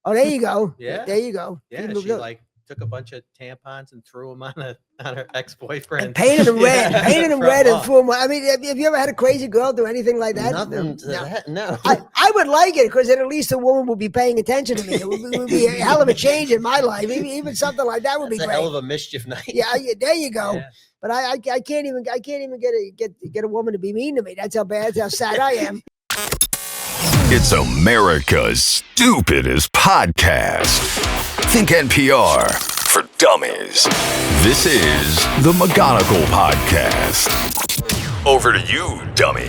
Oh, there you go. Yeah. There you go. Yeah, she like took a bunch of tampons and threw them on her ex-boyfriend. And painted them red. Painted them red and threw them. I mean, have you ever had a crazy girl do anything like that? Nothing to that, no. I would like it because then at least a woman would be paying attention to me. It would be a hell of a change in my life. Even something like that would be great. A hell of a mischief night. Yeah, there you go. Yeah. But I can't even get a woman to be mean to me. That's how sad I am. It's America's stupidest podcast. Think NPR for dummies. This is the McGonigal Podcast. Over to you, dummy.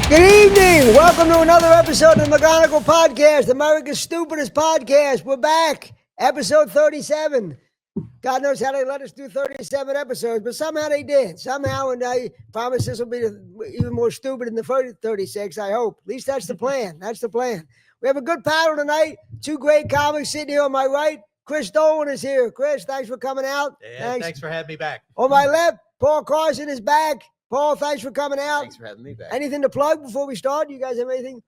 Good evening. Welcome to another episode of the McGonigal Podcast, America's stupidest podcast. We're back. Episode 37. God knows how they let us do 37 episodes, but somehow they did. Somehow, and I promise this will be even more stupid than the first 36, I hope. At least that's the plan. That's the plan. We have a good panel tonight. Two great comics sitting here on my right. Chris Dolan is here. Chris, thanks for coming out. Yeah, thanks for having me back. On my left, Paul Carson is back. Paul, thanks for coming out. Thanks for having me back. Anything to plug before we start? You guys have anything?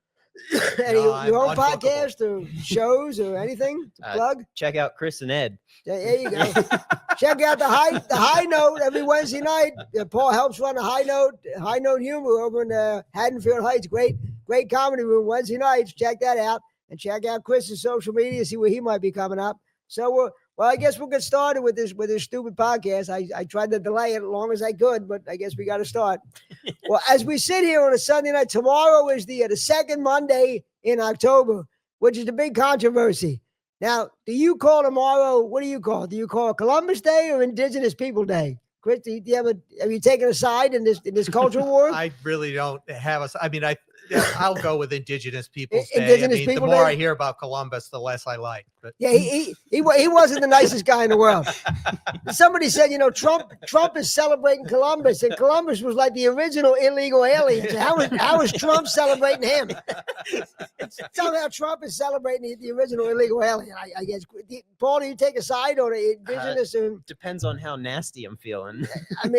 Your own podcast or shows or anything to plug? Check out Chris and Ed. There you go. Check out the high note every Wednesday night. Paul helps run the high note humor over in Haddonfield Heights. Great comedy room Wednesday nights. Check that out and check out Chris's social media. See where he might be coming up. So well, I guess we'll get started with this stupid podcast. I tried to delay it as long as I could, but I guess we got to start. Well, as we sit here on a Sunday night, tomorrow is the second Monday in October, which is the big controversy. Now, do you call tomorrow? What do you call? Do you call Columbus Day or Indigenous People Day? Chris, have you taken a side in this cultural war? I really don't have a. I mean, I'll go with Indigenous Peoples Day. Indigenous People the more Day? I hear about Columbus, the less I like. But yeah, he wasn't the nicest guy in the world. Somebody said, Trump is celebrating Columbus, and Columbus was like the original illegal alien. So how is Trump celebrating him? Somehow Trump is celebrating the original illegal alien. I guess. Paul, do you take a side on the Indigenous? Depends on how nasty I'm feeling. I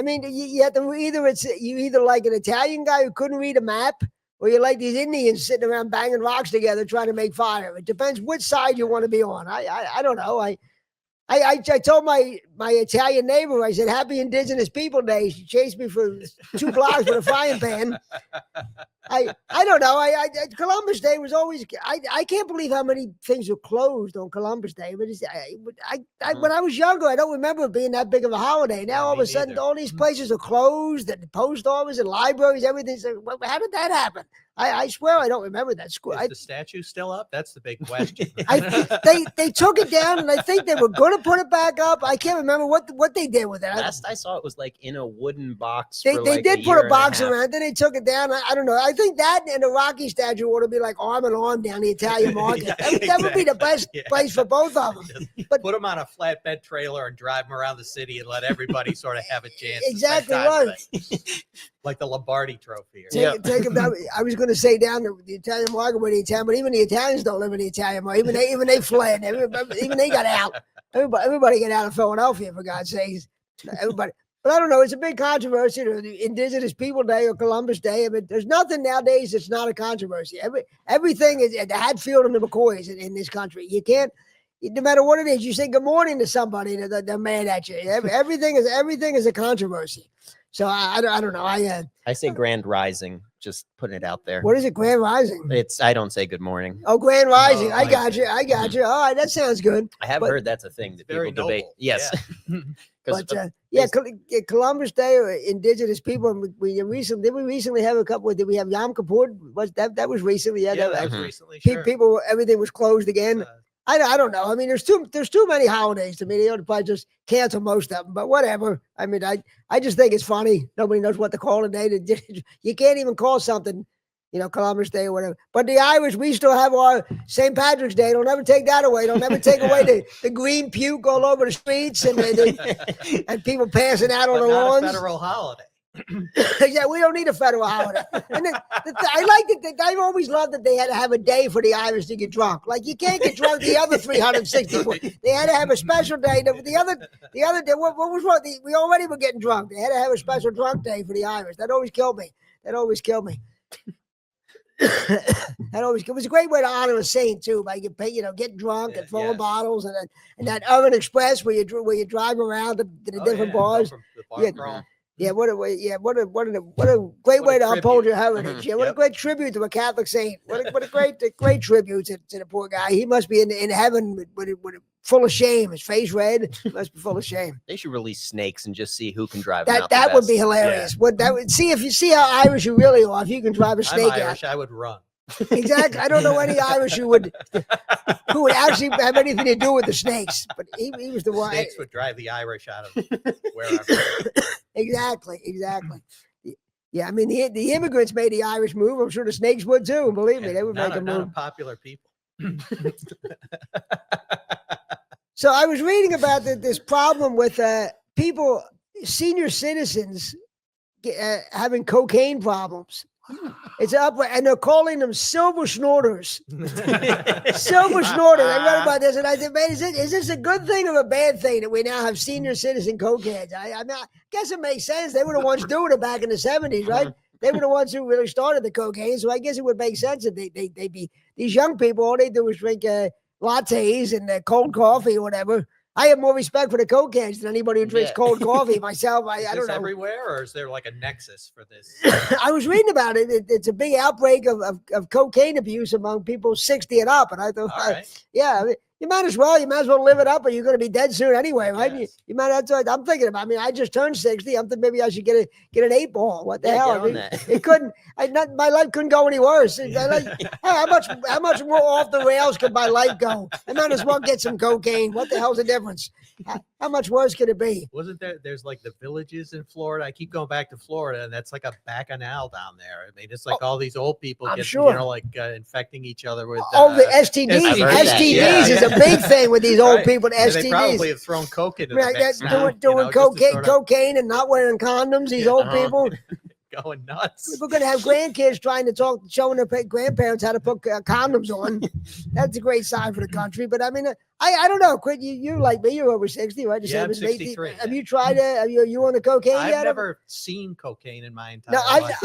mean, you have to either like an Italian guy who couldn't read a map, or you like these Indians sitting around banging rocks together trying to make fire. It depends which side you want to be on. I don't know. I told my Italian neighbor, I said, Happy Indigenous People Day. She chased me for 2 blocks with a frying pan. I don't know. Columbus Day was always, I can't believe how many things were closed on Columbus Day. But when I was younger, I don't remember it being that big of a holiday. Now all of a sudden, all these places are closed, and the post office and libraries, everything's. How did that happen? I swear I don't remember that. Is the statue still up? That's the big question. They took it down, and I think they were going to put it back up. I can't remember what they did with it. Last I saw it was like in a wooden box. They did put a box around, then they took it down. I don't know. I think that and the Rocky statue ought to be like arm in arm down the Italian market. That would be the best place for both of them. But put them on a flatbed trailer and drive them around the city and let everybody sort of have a chance. Exactly right. Like the Lombardi Trophy. Take them down. I was going to say down to the Italian market where the Italian, but even the Italians don't live in the Italian market. Even they fled. Even they got out. Everybody got out of Philadelphia, for God's sakes. Everybody. But I don't know. It's a big controversy. The Indigenous People Day or Columbus Day. I mean, there's nothing nowadays that's not a controversy. Everything is the Hatfield and the McCoys in this country. You can't, no matter what it is, you say good morning to somebody, they're mad at you. Everything is a controversy. So I don't know. I say Grand Rising. Just putting it out there. What is it? Grand Rising. I don't say good morning. Oh, Grand Rising. I got you. All right, that sounds good. I have heard that's a thing that people debate. Yes. Yeah. Columbus Day or Indigenous people. We recently have a couple. Did we have Yom Kippur? That was recently? Yeah, that was recently. Sure. People, everything was closed again. I don't know. I mean, there's too many holidays to me. They ought to probably just cancel most of them. But whatever. I mean, I just think it's funny. Nobody knows what to call a day. You can't even call something, Columbus Day or whatever. But the Irish, we still have our St. Patrick's Day. Don't ever take that away. Don't ever take away the green puke all over the streets and and people passing out on the lawns. Not a federal holiday. Yeah, we don't need a federal holiday. And I like that. I've always loved that they had to have a day for the Irish to get drunk. Like you can't get drunk the other 364. They had to have a special day. The other day, what was wrong? We already were getting drunk. They had to have a special drunk day for the Irish. That always killed me. That always, it was a great way to honor a saint too, by getting drunk and throwing bottles, and that Urban Express where you drive around to the different bars. What a great way to uphold your heritage. Yeah, what a great tribute to a Catholic saint. What a great tribute to the poor guy. He must be in heaven with full of shame. His face red. He must be full of shame. They should release snakes and just see who can drive that would be hilarious. If you see how Irish you really are, if you can drive a snake I'm Irish, I would run. Exactly. I don't know any Irish who would actually have anything to do with the snakes, but he was the one. Snakes would drive the Irish out of wherever. Exactly. Yeah, I mean the immigrants made the Irish move. I'm sure the snakes would too. And believe me, they would make a move. Not unpopular people. So I was reading about this problem with people, senior citizens, having cocaine problems. It's up, and they're calling them silver snorters. Silver snorters. I read about this, and I said, "Man, is this a good thing or a bad thing that we now have senior citizen cokeheads?" I guess it makes sense. They were the ones doing it back in the 70s, right? They were the ones who really started the cocaine, so I guess it would make sense that they'd be these young people. All they do is drink lattes and cold coffee or whatever. I have more respect for the cokeheads than anybody who drinks cold coffee. Myself, I don't know. Everywhere, or is there like a nexus for this? I was reading about it. It's a big outbreak of cocaine abuse among people 60 and up, and I thought, you might as well live it up, or you're going to be dead soon anyway, right? Yes. You might. That's what I'm thinking about. I mean, I just turned 60. I'm thinking maybe I should get an 8-ball. What the hell? I mean, it couldn't. My life couldn't go any worse. How much more off the rails could my life go? I might as well get some cocaine. What the hell's the difference? How much worse could it be? Wasn't there's like the villages in Florida? I keep going back to Florida, and that's like a bacchanal down there. I mean, it's like all these old people infecting each other with the STDs. STDs is a big thing with these old people. STDs. They probably have thrown coke into the mix. Doing cocaine and not wearing condoms. These old people. Going nuts. We're going to have grandkids showing their grandparents how to put condoms on. That's a great sign for the country. But I mean, I don't know. Quit. You like me? You're over 60, right? I'm 63. Have you tried it? Are you on the cocaine yet? I've never seen cocaine in my entire life.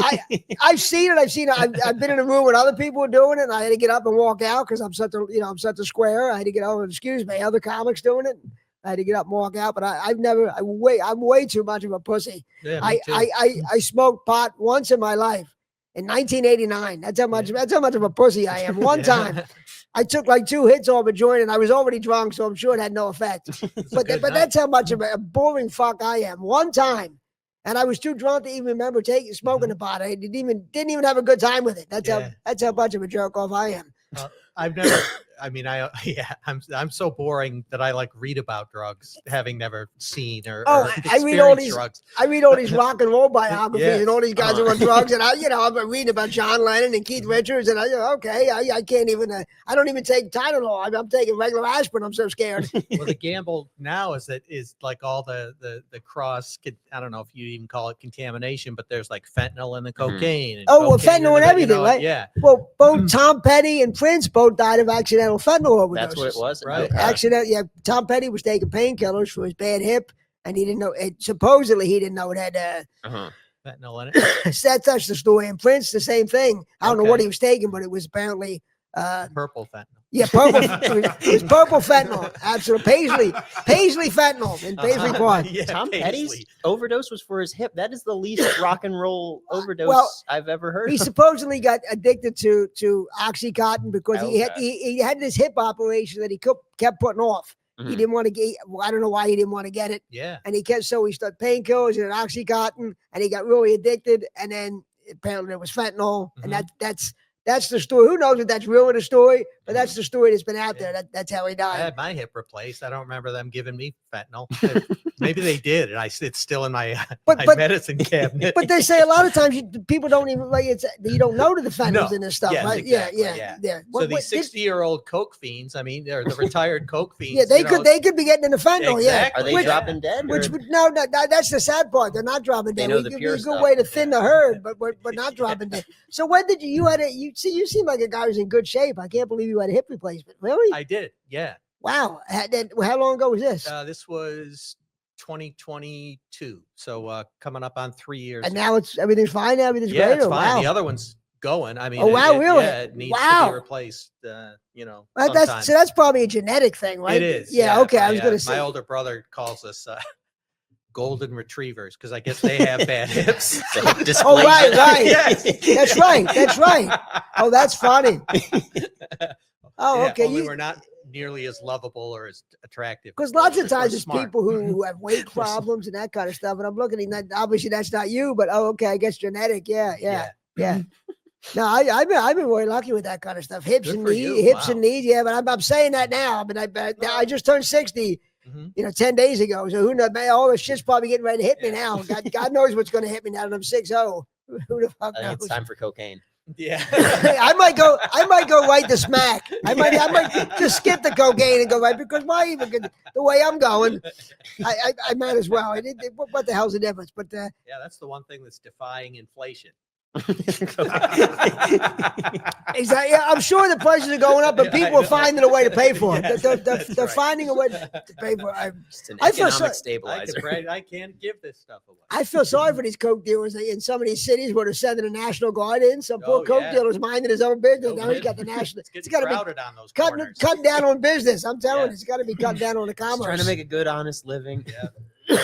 I've seen it. I've been in a room when other people were doing it, and I had to get up and walk out because I'm such a square. I had to get over. Excuse me, other comics doing it. I had to get up and walk out, but I'm way too much of a pussy. Yeah, I smoked pot once in my life in 1989. That's how much of a pussy I am. One time I took like 2 hits off a joint and I was already drunk, so I'm sure it had no effect. But that's how much of a boring fuck I am. One time. And I was too drunk to even remember smoking the pot. I didn't even have a good time with it. That's how much of a jerk off I am. I've never. I mean, I'm so boring that I like read about drugs, having never seen or experienced drugs. I read all these rock and roll biographies and all these guys are on drugs, and I've been reading about John Lennon and Keith Richards, and I can't even. I don't even take Tylenol. I'm taking regular aspirin. I'm so scared. Well, the gamble now is like all the cross. I don't know if you even call it contamination, but there's like fentanyl in the cocaine. And fentanyl and everything, right? Yeah. Well, both Tom Petty and Prince both died of accidental fentanyl overdoses. That's what it was, right? Accident. Yeah, Tom Petty was taking painkillers for his bad hip, and he didn't know. Supposedly, he didn't know it had fentanyl in it. That's the story. And Prince, the same thing. I don't know what he was taking, but it was apparently purple fentanyl. Yeah, purple. It was purple fentanyl. Absolutely, Paisley fentanyl in Paisley Park. Yeah, Tom Petty's overdose was for his hip. That is the least rock and roll overdose I've ever heard. He supposedly got addicted to OxyContin because he had this hip operation that he kept putting off. Mm-hmm. He didn't want to get. I don't know why he didn't want to get it. Yeah, and he started painkillers and OxyContin, and he got really addicted. And then apparently it was fentanyl, and that's the story. Who knows if that's really the story, but that's the story that's been out there. That's how he died. I had my hip replaced. I don't remember them giving me fentanyl. Maybe they did, and it's still in my medicine cabinet. But they say a lot of times people don't even you don't know the fentanyls in this stuff, right? Exactly, yeah. So these 60-year-old coke fiends, I mean, they're the retired coke fiends. Yeah, they could be getting into fentanyl. Exactly. Yeah, are they dropping dead? No, that's the sad part. They're not dropping dead. It would be a good way to thin the herd, but not dropping dead. So when did you you seem like a guy who's in good shape. I can't believe you had a hip replacement. Really? I did. Yeah. Wow. How long ago was this? This was 2022. So coming up on 3 years. And now everything's fine. Everything's great. It's fine. Wow. The other one's going. I mean, oh wow, really? Yeah, it needs to be replaced. That's probably a genetic thing, right? It is. Yeah. Okay, I was going to say my older brother calls us golden retrievers because I guess they have bad hips. Oh right. Yes. That's right. Oh, that's funny. Oh, okay. We're not nearly as lovable or as attractive. Because lots of times it's people who have weight problems and that kind of stuff. And I'm looking at that. Obviously, that's not you, but okay, I guess genetic. Yeah. No, I've been very lucky with that kind of stuff. Hips and knees. Yeah, but I'm saying that now. I just turned 60. 10 days ago. So who knows? Man, all this shit's probably getting ready to hit me now. God knows what's going to hit me now that I'm 6'0". Who the fuck knows? It's time for cocaine. Yeah. I might go right to smack. I might just skip the cocaine and go right, because why even the way I'm going, I might as well. What the hell's the difference? But that's the one thing that's defying inflation. Exactly. Yeah, I'm sure the prices are going up, but people are finding a way to pay for it. They're finding a way to pay for it. It's an economic stabilizer. I can't give this stuff away. I feel sorry for these coke dealers in some of these cities where they're sending the National Guard in. Some poor coke dealer's minding his own business. Now he's got the national. It's got to be on those cut down on business. I'm telling you, it's got to be cut down on the commerce. Trying to make a good, honest living. Yeah.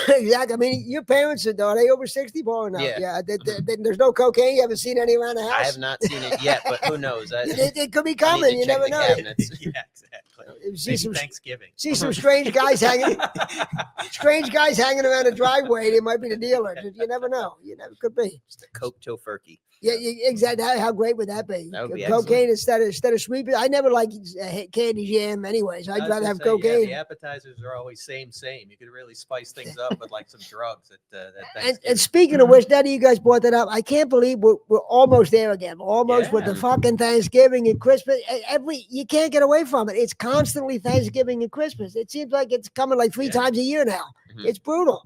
Exactly. I mean, your parents are they over 60, Paul? No. Yeah. There's no cocaine. You haven't seen any around the house. I have not seen it yet, but who knows? It could be coming. You never know. Yeah, exactly. See some Thanksgiving. See some strange guys hanging around the driveway. They might be the dealer. You never know. You never could be. Just a coke tofurkey. Yeah, exactly. How great would that be? That would be cocaine instead of sweeping. I never liked candy jam anyways. I'd rather have cocaine. The appetizers are always same. You could really spice things up with like some drugs. And speaking of which, now that you guys brought that up, I can't believe we're almost there again. Almost with the fucking Thanksgiving and Christmas. You can't get away from it. It's constantly Thanksgiving and Christmas. It seems like it's coming like 3 times a year now. Mm-hmm. It's brutal.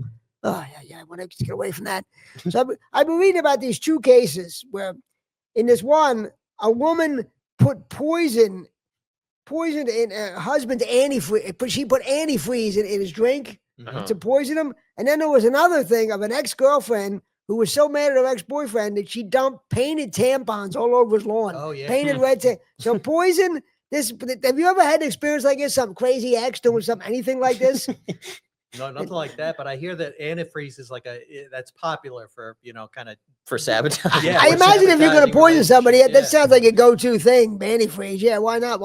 Oh, yeah, I want to get away from that. So I've been reading about these 2 cases where in this one, a woman put poison in her husband's antifreeze. She put antifreeze in his drink to poison him. And then there was another thing of an ex-girlfriend who was so mad at her ex-boyfriend that she dumped painted tampons all over his lawn. Oh, yeah. Painted red tampons. So poison. Have you ever had an experience like this? Some crazy ex doing anything like this? No, nothing like that. But I hear that antifreeze is that's popular for, kind of. For sabotage. Yeah, I imagine if you're going to poison somebody, that sounds like a go-to thing, antifreeze. Yeah, why not?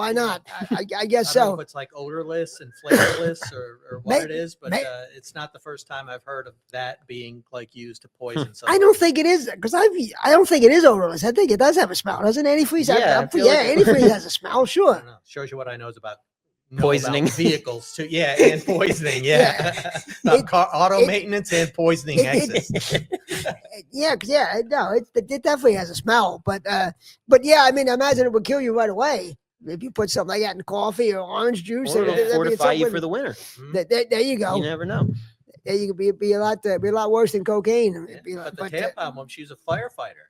I guess so. I don't know if it's like odorless and flavorless or what it is, but it's not the first time I've heard of that being used to poison somebody. I don't think it is, because I don't think it is odorless. I think it does have a smell. Doesn't antifreeze? Antifreeze has a smell. Sure. I don't know. Shows you what I know about poisoning vehicles too. Yeah, and poisoning. Yeah, auto maintenance and poisoning exits. It definitely has a smell, but yeah, I mean, I imagine it would kill you right away if you put something like that in coffee or orange juice. Or it'll fortify you for the winter. There you go. You never know. There you could be a lot worse than cocaine. But the tampon one, she's a firefighter.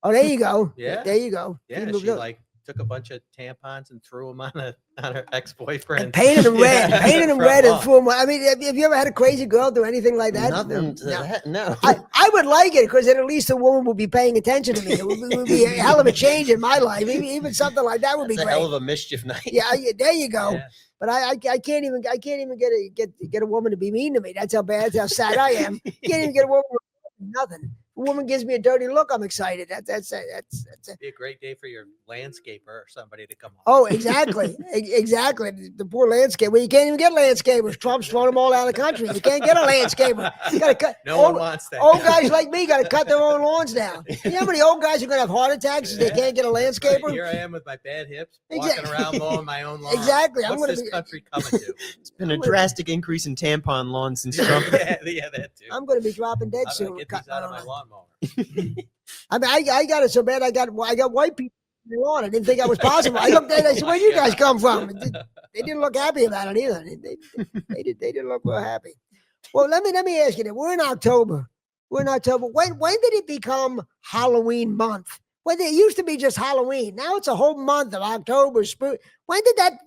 Oh, there you go. Yeah, there you go. Yeah, she took a bunch of tampons and threw them on her ex-boyfriend. And painted them red. And threw them. I mean, have you ever had a crazy girl do anything like that? Nothing to that, no. I would like it, because then at least the woman would be paying attention to me. It would be a hell of a change in my life. Even something like that would be great. A hell of a mischief night. Yeah, there you go. Yeah. But I can't even get a woman to be mean to me. That's how sad I am. Can't even get a woman to nothing. A woman gives me a dirty look, I'm excited. That's be a great day for your landscaper or somebody to come on. Oh, exactly. Exactly. The poor landscaper. Well, you can't even get landscapers. Trump's thrown them all out of the country. You can't get a landscaper. You gotta cut. One wants that. Old guys like me got to cut their own lawns now. You know how many old guys are going to have heart attacks if they can't get a landscaper? Here I am with my bad hips, walking around mowing my own lawn. Exactly. What's this country coming to? It's been a drastic increase in tampon lawns since Trump. Yeah, that too. I'm going to be dropping dead soon. Get these out of my lawnmower. I mean, I got it so bad. I got white people on the lawn. I didn't think that was possible. I looked at it. I said, "Where you guys come from?" They didn't look happy about it either. They didn't look real happy. Well, let me ask you this. We're in October. When did it become Halloween month? Well, it used to be just Halloween. Now it's a whole month of October. When did that?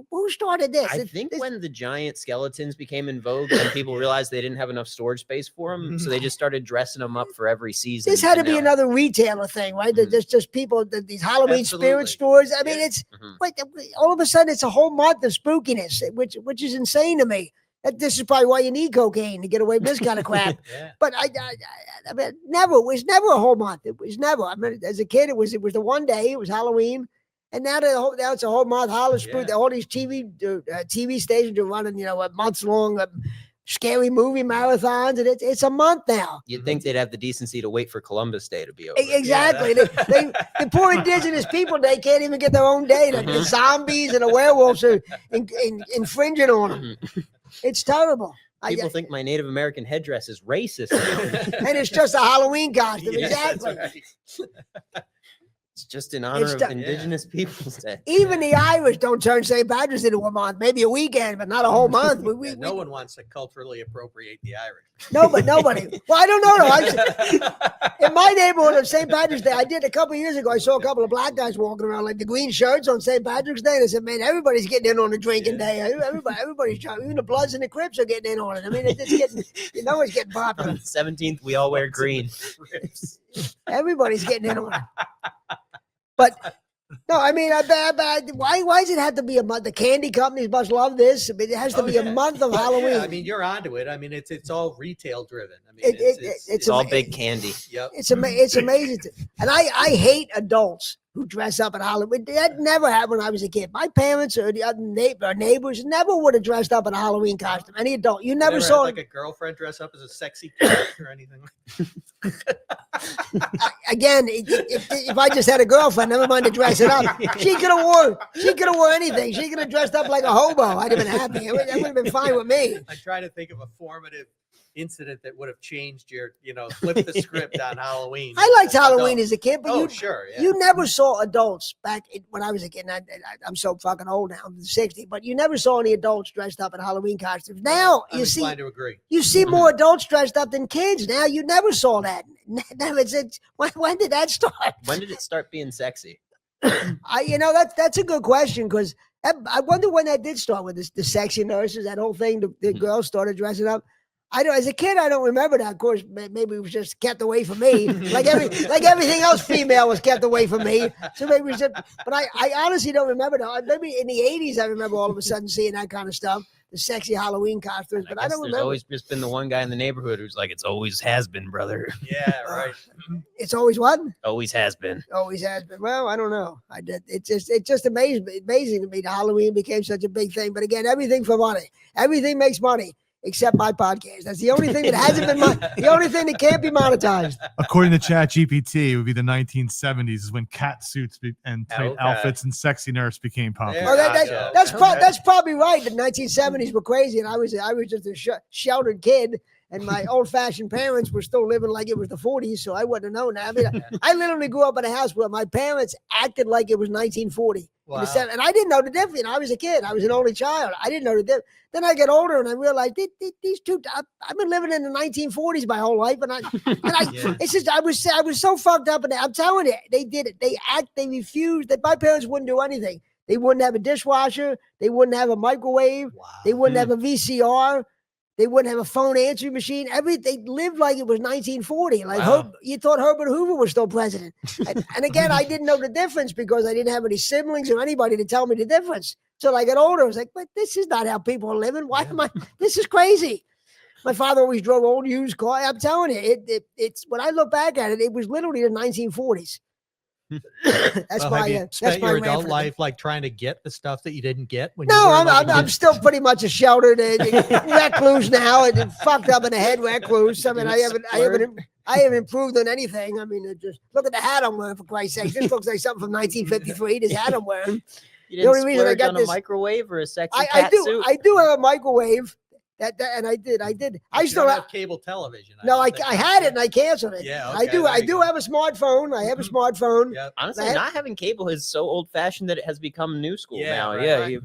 Who started this? I think when the giant skeletons became in vogue and people realized they didn't have enough storage space for them, so they just started dressing them up for every season. This had to be another retailer thing, right? There's just people, these Halloween spirit stores. I mean, it's all of a sudden it's a whole month of spookiness, which is insane to me. This is probably why you need cocaine to get away with this kind of crap. But I mean, it was never a whole month. It was never. I mean, as a kid, it was the one day. It was Halloween. And now it's a whole month. Hollywood, all these TV stations are running, months long scary movie marathons, and it's a month now. You'd think they'd have the decency to wait for Columbus Day to be over. Exactly. The poor indigenous people, they can't even get their own day. The zombies and the werewolves are infringing on them. It's terrible. People think my Native American headdress is racist. And it's just a Halloween costume. Exactly. It's just in honor of Indigenous Peoples Day. Even the Irish don't turn St. Patrick's into a month, maybe a weekend, but not a whole month. No one wants to culturally appropriate the Irish. No, but nobody. Well, I don't know. In my neighborhood of St. Patrick's Day, I did a couple of years ago. I saw a couple of black guys walking around like the green shirts on St. Patrick's Day. And I said, man, everybody's getting in on the drinking day. Everybody's trying. Even the Bloods and the Crips are getting in on it. I mean, it's getting, it's getting popular. On the 17th, we all wear green. Everybody's getting in on it. But no, I mean, why does it have to be a month? The candy companies must love this. I mean, it has to be a month of Halloween. Yeah, I mean, you're onto it. I mean, it's all retail driven. I mean, it's all big candy. Yep. It's amazing. And I hate adults who dress up at Halloween. That never happened when I was a kid. My parents or the other neighbors never would have dressed up in a Halloween costume. Any adult. You never saw like a girlfriend dress up as a sexy character or anything. Again, if I just had a girlfriend, never mind to dress it up. She could have wore anything. She could have dressed up like a hobo. I'd have been happy. That would have been fine with me. I try to think of a formative incident that would have changed your, flip the script on Halloween. I liked Halloween as a kid, but you never saw adults back when I was a kid. And I'm so fucking old now, I'm 60, but you never saw any adults dressed up in Halloween costumes. Now I'm inclined to agree. You see more adults dressed up than kids. Now you never saw that. When did that start? When did it start being sexy? That's a good question, because I wonder when that did start with the sexy nurses, that whole thing. The girls started dressing up. As a kid, I don't remember that. Of course, maybe it was just kept away from me, like everything else female was kept away from me. So maybe it was just, but I honestly don't remember that. Maybe in the 80s, I remember all of a sudden seeing that kind of stuff, the sexy Halloween costumes. But I don't remember. There's always just been the one guy in the neighborhood who's like, "It's always has been, brother." Yeah, right. It's always what? Always has been. Always has been. Well, I don't know. It's just amazing to me that Halloween became such a big thing. But again, everything for money. Everything makes money. Except my podcast. That's the only thing that hasn't been the only thing that can't be monetized. According to ChatGPT, it would be the 1970s is when cat suits and tight outfits and sexy nurse became popular. That's probably right. The 1970s were crazy, and I was just a sheltered kid, and my old-fashioned parents were still living like it was the 40s, so I wouldn't have known that. I mean, I literally grew up in a house where my parents acted like it was 1940. Wow. And I didn't know the difference. I was a kid. I was an only child. I didn't know the difference. Then I get older and I realized these two. I've been living in the 1940s my whole life, it's just I was so fucked up. And I'm telling you, they did it. They refused. That my parents wouldn't do anything. They wouldn't have a dishwasher. They wouldn't have a microwave. Wow. They wouldn't have a VCR. They wouldn't have a phone answering machine. They lived like it was 1940. Like you thought Herbert Hoover was still president. And again, I didn't know the difference because I didn't have any siblings or anybody to tell me the difference. So I got older. I was like, but this is not how people are living. Why am I? This is crazy. My father always drove old used cars. I'm telling you, it's when I look back at it, it was literally the 1940s. That's spent your adult life like trying to get the stuff that you didn't get. I'm still pretty much a sheltered recluse now, and fucked up in the head recluse. I mean, I haven't improved on anything. I mean, just look at the hat I'm wearing, for Christ's sake. This looks like something from 1953. This hat I'm wearing. You didn't splurge on a microwave or a sexy cat suit? I do have a microwave. And I did. I still have cable television. I had it and I canceled it. Yeah, okay, I do have a smartphone. I have a smartphone. Yep. Honestly, not having cable is so old fashioned that it has become new school now. Right.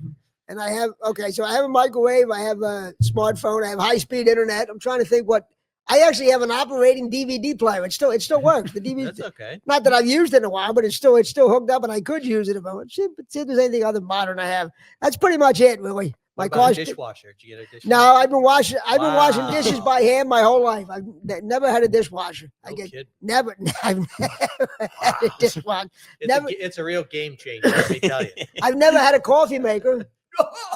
And I have so I have a microwave. I have a smartphone. I have high speed internet. I'm trying to think what I actually have an operating DVD player. It still works. The DVD. That's okay. Not that I've used it in a while, but it's still hooked up, and I could use it if I want. See if there's anything other modern I have. That's pretty much it, really. My car's dishwasher. Did you get a dishwasher? No, I've been washing dishes by hand my whole life. I've never had a dishwasher. I've never had a dishwasher. It's a real game changer. Let me tell you. I've never had a coffee maker.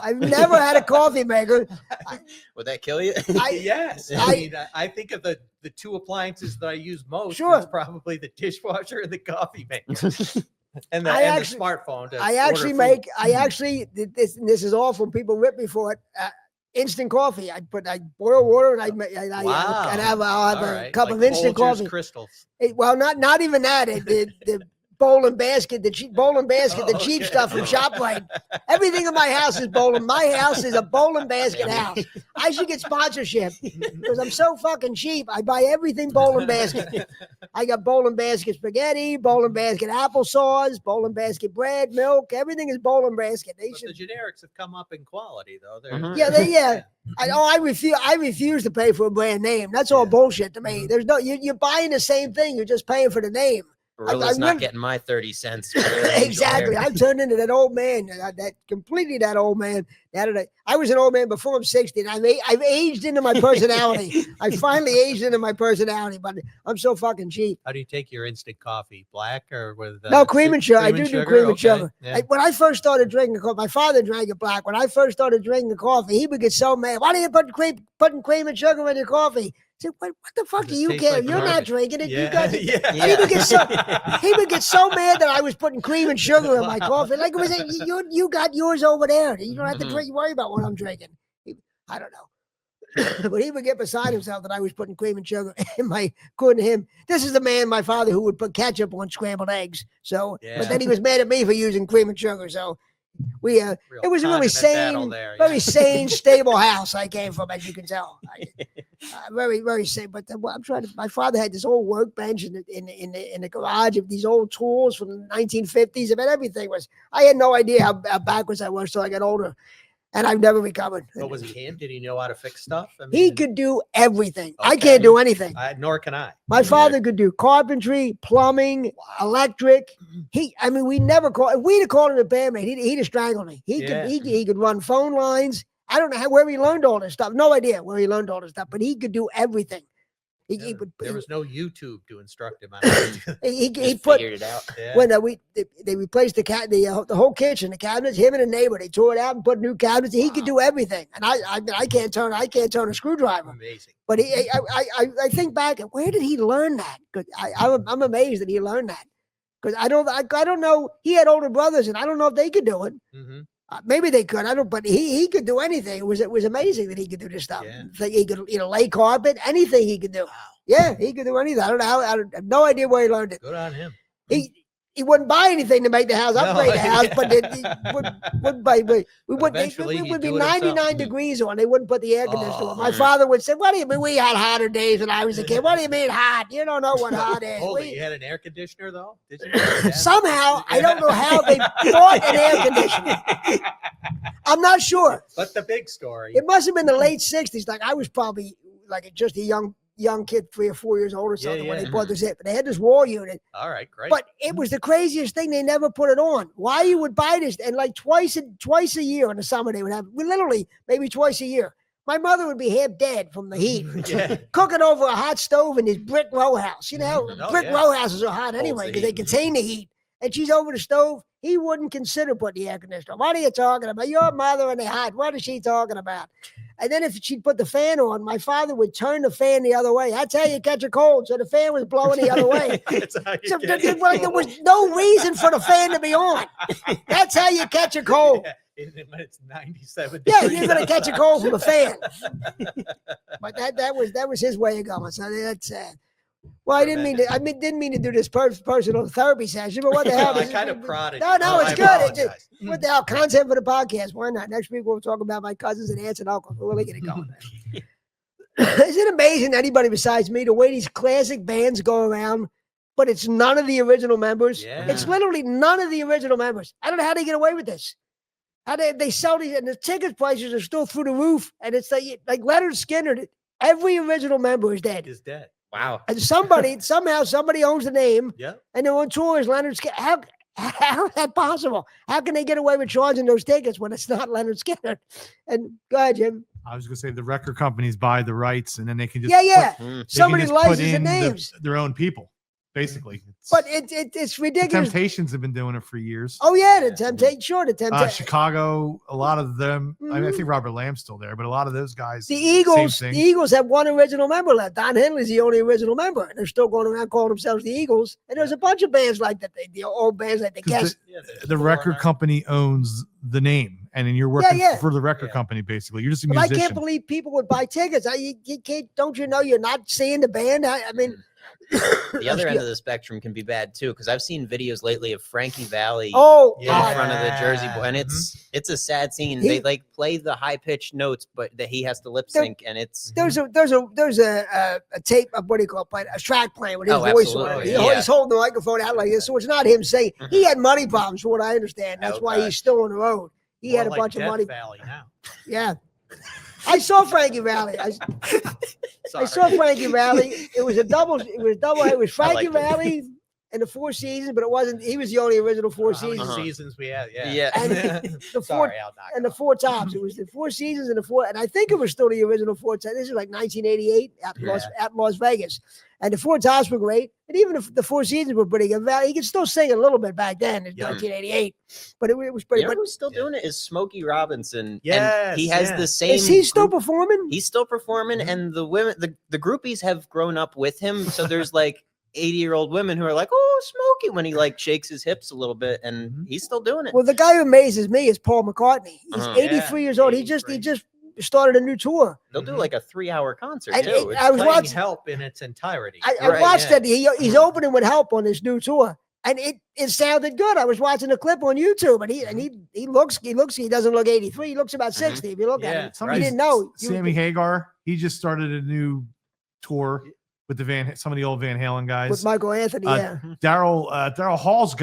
I've never had a coffee maker. Would that kill you? Yes. I think of the two appliances that I use most. Sure. It's probably the dishwasher and the coffee maker. And the smartphone. This is awful. People rip me for it. Instant coffee. I boil water and I'll have a cup of instant coffee. Crystals. Well, not even that. The bowling basket, the cheap stuff from ShopRite. Everything in my house is bowling. My house is a bowling basket house. I should get sponsorship because I'm so fucking cheap. I buy everything bowling basket. I got bowling basket spaghetti, bowling basket applesauce, bowling basket bread, milk. Everything is bowling basket. The generics have come up in quality, though. I refuse to pay for a brand name. That's all bullshit to me. There's no you're buying the same thing. You're just paying for the name. Barilla's not getting my 30 cents. Exactly. I've turned into that old man. That old man. I was an old man before I'm 60. And I've aged into my personality. I finally aged into my personality, but I'm so fucking cheap. How do you take your instant coffee? Black or with no cream and sugar? I do cream and sugar. Yeah. When I first started drinking coffee, my father drank it black. When I first started drinking coffee, he would get so mad. Why do you putting cream and sugar in your coffee? I said, what the fuck do you care? You're not drinking it. You guys, he would get so mad that I was putting cream and sugar in my coffee. Like, you got yours over there. You don't have to worry about what I'm drinking. I don't know. But he would get beside himself that I was putting cream and sugar in my, according to him. This is the man, my father, who would put ketchup on scrambled eggs. So, but then he was mad at me for using cream and sugar. So, it was a really sane, very sane, stable house I came from, as you can tell. Very, very sane. But I'm trying to. My father had this old workbench in the garage of these old tools from the 1950s. I mean, everything was. I had no idea how backwards I was till I got older, and I've never recovered. But was he him? Did he know how to fix stuff? I mean, he could do everything. Okay. I can't do anything. Nor can I. My father could do carpentry, plumbing, electric. We never called. If we'd have called him a bandmate, he'd have strangled me. He could run phone lines. I don't know where he learned all this stuff. No idea where he learned all this stuff, but he could do everything. There was no YouTube to instruct him on he figured it out. Yeah. When they replaced the whole kitchen, the cabinets, him and a neighbor, they tore it out and put new cabinets. He could do everything, and I can't turn a screwdriver. Amazing. But I think back, where did he learn that? Because I'm amazed that he learned that. Because I don't know. He had older brothers, and I don't know if they could do it. Mm-hmm. Maybe they could. I don't. But he could do anything. It was amazing that he could do this stuff. Yeah. He could lay carpet, anything he could do. Wow. Yeah, he could do anything. I don't know how. I have no idea where he learned it. Good on him. He wouldn't buy anything to make the house upgrade the house, but it would be 99 degrees on. They wouldn't put the air conditioner on. My father would say, "What do you mean? We had hotter days when I was a kid. What do you mean hot? You don't know what hot is." You had an air conditioner though? Did you? Somehow, I don't know how they bought an air conditioner. I'm not sure. But the big story. It must have been the late 60s. Like I was probably like just a young kid, 3 or 4 years old or something when they bought this hit. But they had this wall unit. All right, great. But it was the craziest thing. They never put it on. Why you would buy this? And like twice a year in the summer, they would have literally maybe twice a year. My mother would be half dead from the heat, cooking over a hot stove in this brick row house. You know, brick row houses are hot anyway because they contain the heat. And she's over the stove. He wouldn't consider putting the air conditioner on. What are you talking about? Your mother and the hot. What is she talking about? And then if she'd put the fan on, my father would turn the fan the other way. That's how you catch a cold. So the fan was blowing the other way. So there was no reason for the fan to be on. That's how you catch a cold. When it's 97 degrees. Yeah, you're going to catch a cold from the fan. But that was his way of going. So that's well, I didn't mean to do this personal therapy session, but what the hell? I kind of prodded. No, it's good. What the hell? Content for the podcast. Why not? Next week we'll talk about my cousins and aunts and uncles. We'll really get it going. Is it amazing anybody besides me the way these classic bands go around, but it's none of the original members? Yeah. It's literally none of the original members. I don't know how they get away with this. How they sell these, and the ticket prices are still through the roof, and it's like Leonard Skinner. Every original member is dead. Is dead. Wow. And somehow somebody owns the name. Yeah. And they're on tour as Leonard Skinner. How is that possible? How can they get away with charging those tickets when it's not Leonard Skinner? And go ahead, Jim. I was going to say the record companies buy the rights, and then they can just Somebody licenses the names. Their own people, basically. But it's ridiculous. The Temptations have been doing it for years. Oh yeah, the Temptation. Sure, the Temptation. Chicago. A lot of them. I mean, I think Robert Lamb's still there, but a lot of those guys. The Eagles. The Eagles have one original member left. Don Henley's the only original member, and they're still going around calling themselves the Eagles. And there's a bunch of bands like that. The old bands like the Guess. The record company owns the name, and then you're working for the record company. Basically, you're just a musician. I can't believe people would buy tickets. You can't. Don't you know you're not seeing the band? I mean. The other end of the spectrum can be bad too, because I've seen videos lately of Frankie Valli in front of the Jersey Boy, and it's a sad scene. They like play the high pitched notes, but that he has to lip sync, and it's there's a tape of what do you call it, a track playing with his voice on it. He's holding the microphone out like this, so it's not him saying. He had money problems, from what I understand. That's why he's still on the road. He had a bunch of money. Valley now. Yeah. I saw Frankie Valli. I saw Frankie Valli. It was a double. It was Frankie Valli and the Four Seasons, but it wasn't. He was the only original Four Seasons. Seasons we had, And the Four Tops. It was the Four Seasons and the Four. And I think it was still the original Four Tops. This is like 1988 at Las Vegas. And the Four Tops were great. And even if the Four Seasons were pretty good. He could still sing a little bit back then in 1988. But it was pretty good. Who's still doing it is Smokey Robinson. Yes, and he has the same. Is he still performing? He's still performing. And the women, the groupies have grown up with him. So there's like 80-year-old women who are like, oh, Smokey, when he like shakes his hips a little bit, and he's still doing it. Well, the guy who amazes me is Paul McCartney. He's 83 years old. He just started a new tour. They'll do like a 3-hour concert and too. I was watching Help in its entirety. I watched that. He's opening with Help on this new tour, and it sounded good. I was watching the clip on YouTube, and he looks. He doesn't look 83. He looks about 60. If you look at him, he didn't know. Sammy Hagar. He just started a new tour with some of the old Van Halen guys. With Michael Anthony. Daryl Hall's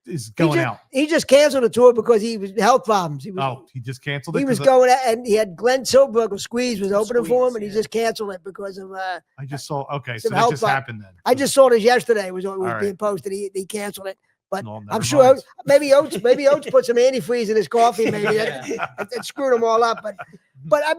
is going out. He just canceled the tour because he was health problems. He just canceled it. He was going out, and he had Glenn Tilbrook of Squeeze was opening for him, and he just canceled it because of. I just saw. Okay, so that just happened then. I just saw this yesterday. It was being posted. He canceled it, but I'm sure maybe Oates put some antifreeze in his coffee. Maybe that screwed them all up. But I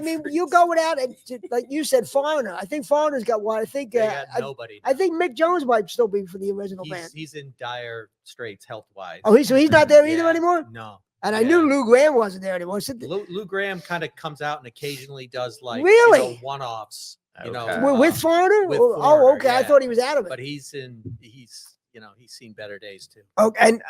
mean, you going out and like you said, Foreigner. I think Foreigner's got one. I think nobody. I think Mick Jones might still be for the original band. He's in dire straits health wise. Oh, he's not there either anymore. No. And I knew Lou Graham wasn't there anymore. Lou Graham kind of comes out and occasionally does like one-offs. With Foreigner. Okay. I thought he was out of it. But he's seen better days too. Okay, and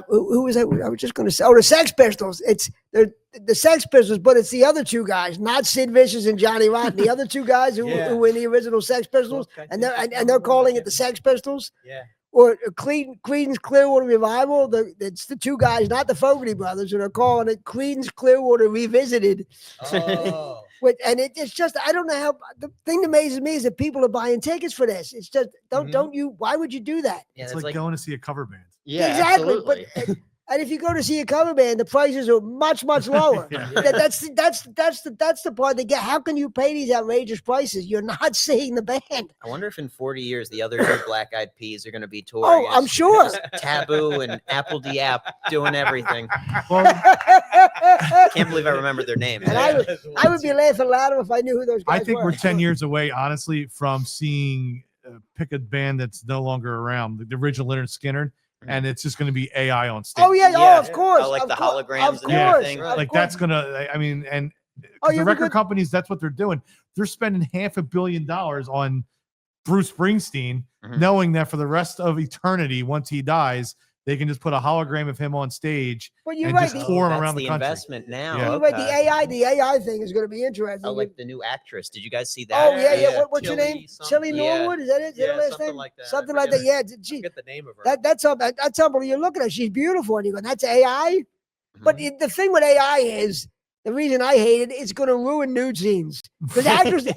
who was that? I was just going to say, the Sex Pistols. It's the Sex Pistols, but it's the other two guys, not Sid Vicious and Johnny Rotten. The other two guys who were in the original Sex Pistols, and they're calling it the Sex Pistols. Yeah. Or Creedence Clearwater Revival. It's the two guys, not the Fogerty brothers, and they're calling it Creedence Clearwater Revisited. Oh. And it's just, I don't know how. The thing that amazes me is that people are buying tickets for this. It's just don't you? Why would you do that? Yeah, it's like going to see a cover band. Yeah, exactly. Absolutely. But and if you go to see a cover band, the prices are much lower. That's the part that how can you pay these outrageous prices? You're not seeing the band. I wonder if in 40 years the other two Black Eyed Peas are going to be touring. Oh, I'm sure. Taboo and Apple App doing everything. Well, can't believe I remember their names. And I would be laughing louder if I knew who those guys were. I think we're 10 years away, honestly, from seeing pick a band that's no longer around, the original Leonard Skinner. And it's just going to be AI on stage. Oh yeah, of course. Like the holograms and everything. Like that's going to, I mean, and the record companies, that's what they're doing. They're spending $500 million on Bruce Springsteen, knowing that for the rest of eternity, once he dies, they can just put a hologram of him on stage and just tour him around the country. Investment now. Yeah. Right, the AI thing is going to be interesting. Oh, like the new actress. Did you guys see that? Oh yeah. What's your name? Tilly Norwood? Is that it? Is that her last name? Like that. Something like that. Yeah. Get the name of her. That's unbelievable. You look at her; she's beautiful, and you go, "That's AI." But the thing with AI is the reason I hate it. It's going to ruin nude scenes because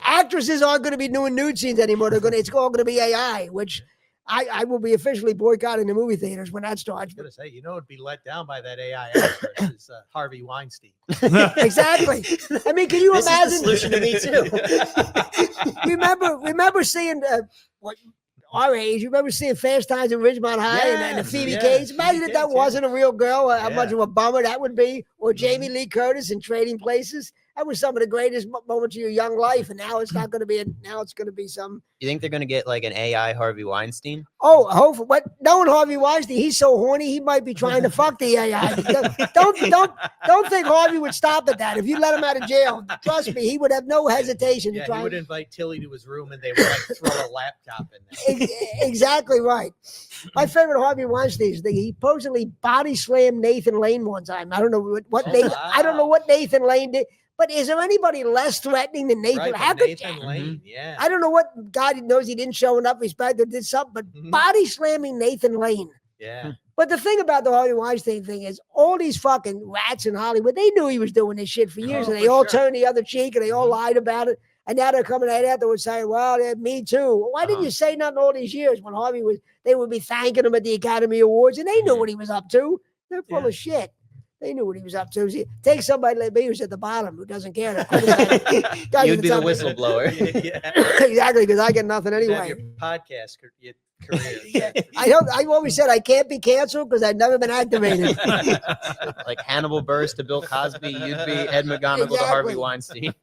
actresses aren't going to be doing nude scenes anymore. It's all going to be AI, which. I will be officially boycotting the movie theaters when that starts. I was going to say, it'd be let down by that AI actress is Harvey Weinstein. Exactly. I mean, can you imagine? Is the solution to me too. remember seeing what our age? You remember seeing Fast Times at Ridgemont High and the Phoebe Cates? Imagine if that wasn't a real girl. How much of a bummer that would be. Or Jamie Lee Curtis in Trading Places. That was some of the greatest moments of your young life, and now it's not going to be. Now it's going to be some. You think they're going to get like an AI Harvey Weinstein? Oh, hopefully. But knowing Harvey Weinstein, he's so horny, he might be trying to fuck the AI. Don't think Harvey would stop at that. If you let him out of jail, trust me, he would have no hesitation to try. He would invite Tilly to his room, and they would like throw a laptop in there. Exactly right. My favorite Harvey Weinstein thing. He supposedly body slammed Nathan Lane one time. I don't know what I don't know what Nathan Lane did. But is there anybody less threatening than Nathan? Right, Nathan Lane, yeah. I don't know what God knows he didn't show enough respect or did something, but body slamming Nathan Lane. Yeah. But the thing about the Harvey Weinstein thing is all these fucking rats in Hollywood, they knew he was doing this shit for years, and they all turned the other cheek and they all lied about it. And now they're coming out afterwards saying, well, me too. Why didn't you say nothing all these years when Harvey they would be thanking him at the Academy Awards, and they knew what he was up to. They're full of shit. They knew what he was up to. See, take somebody like me who's at the bottom who doesn't care. You'd be the whistleblower. Exactly, because I get nothing anyway. Your podcast career. I always said I can't be canceled because I've never been activated. Like Hannibal Buress to Bill Cosby, you'd be Ed McGonigal to Harvey Weinstein.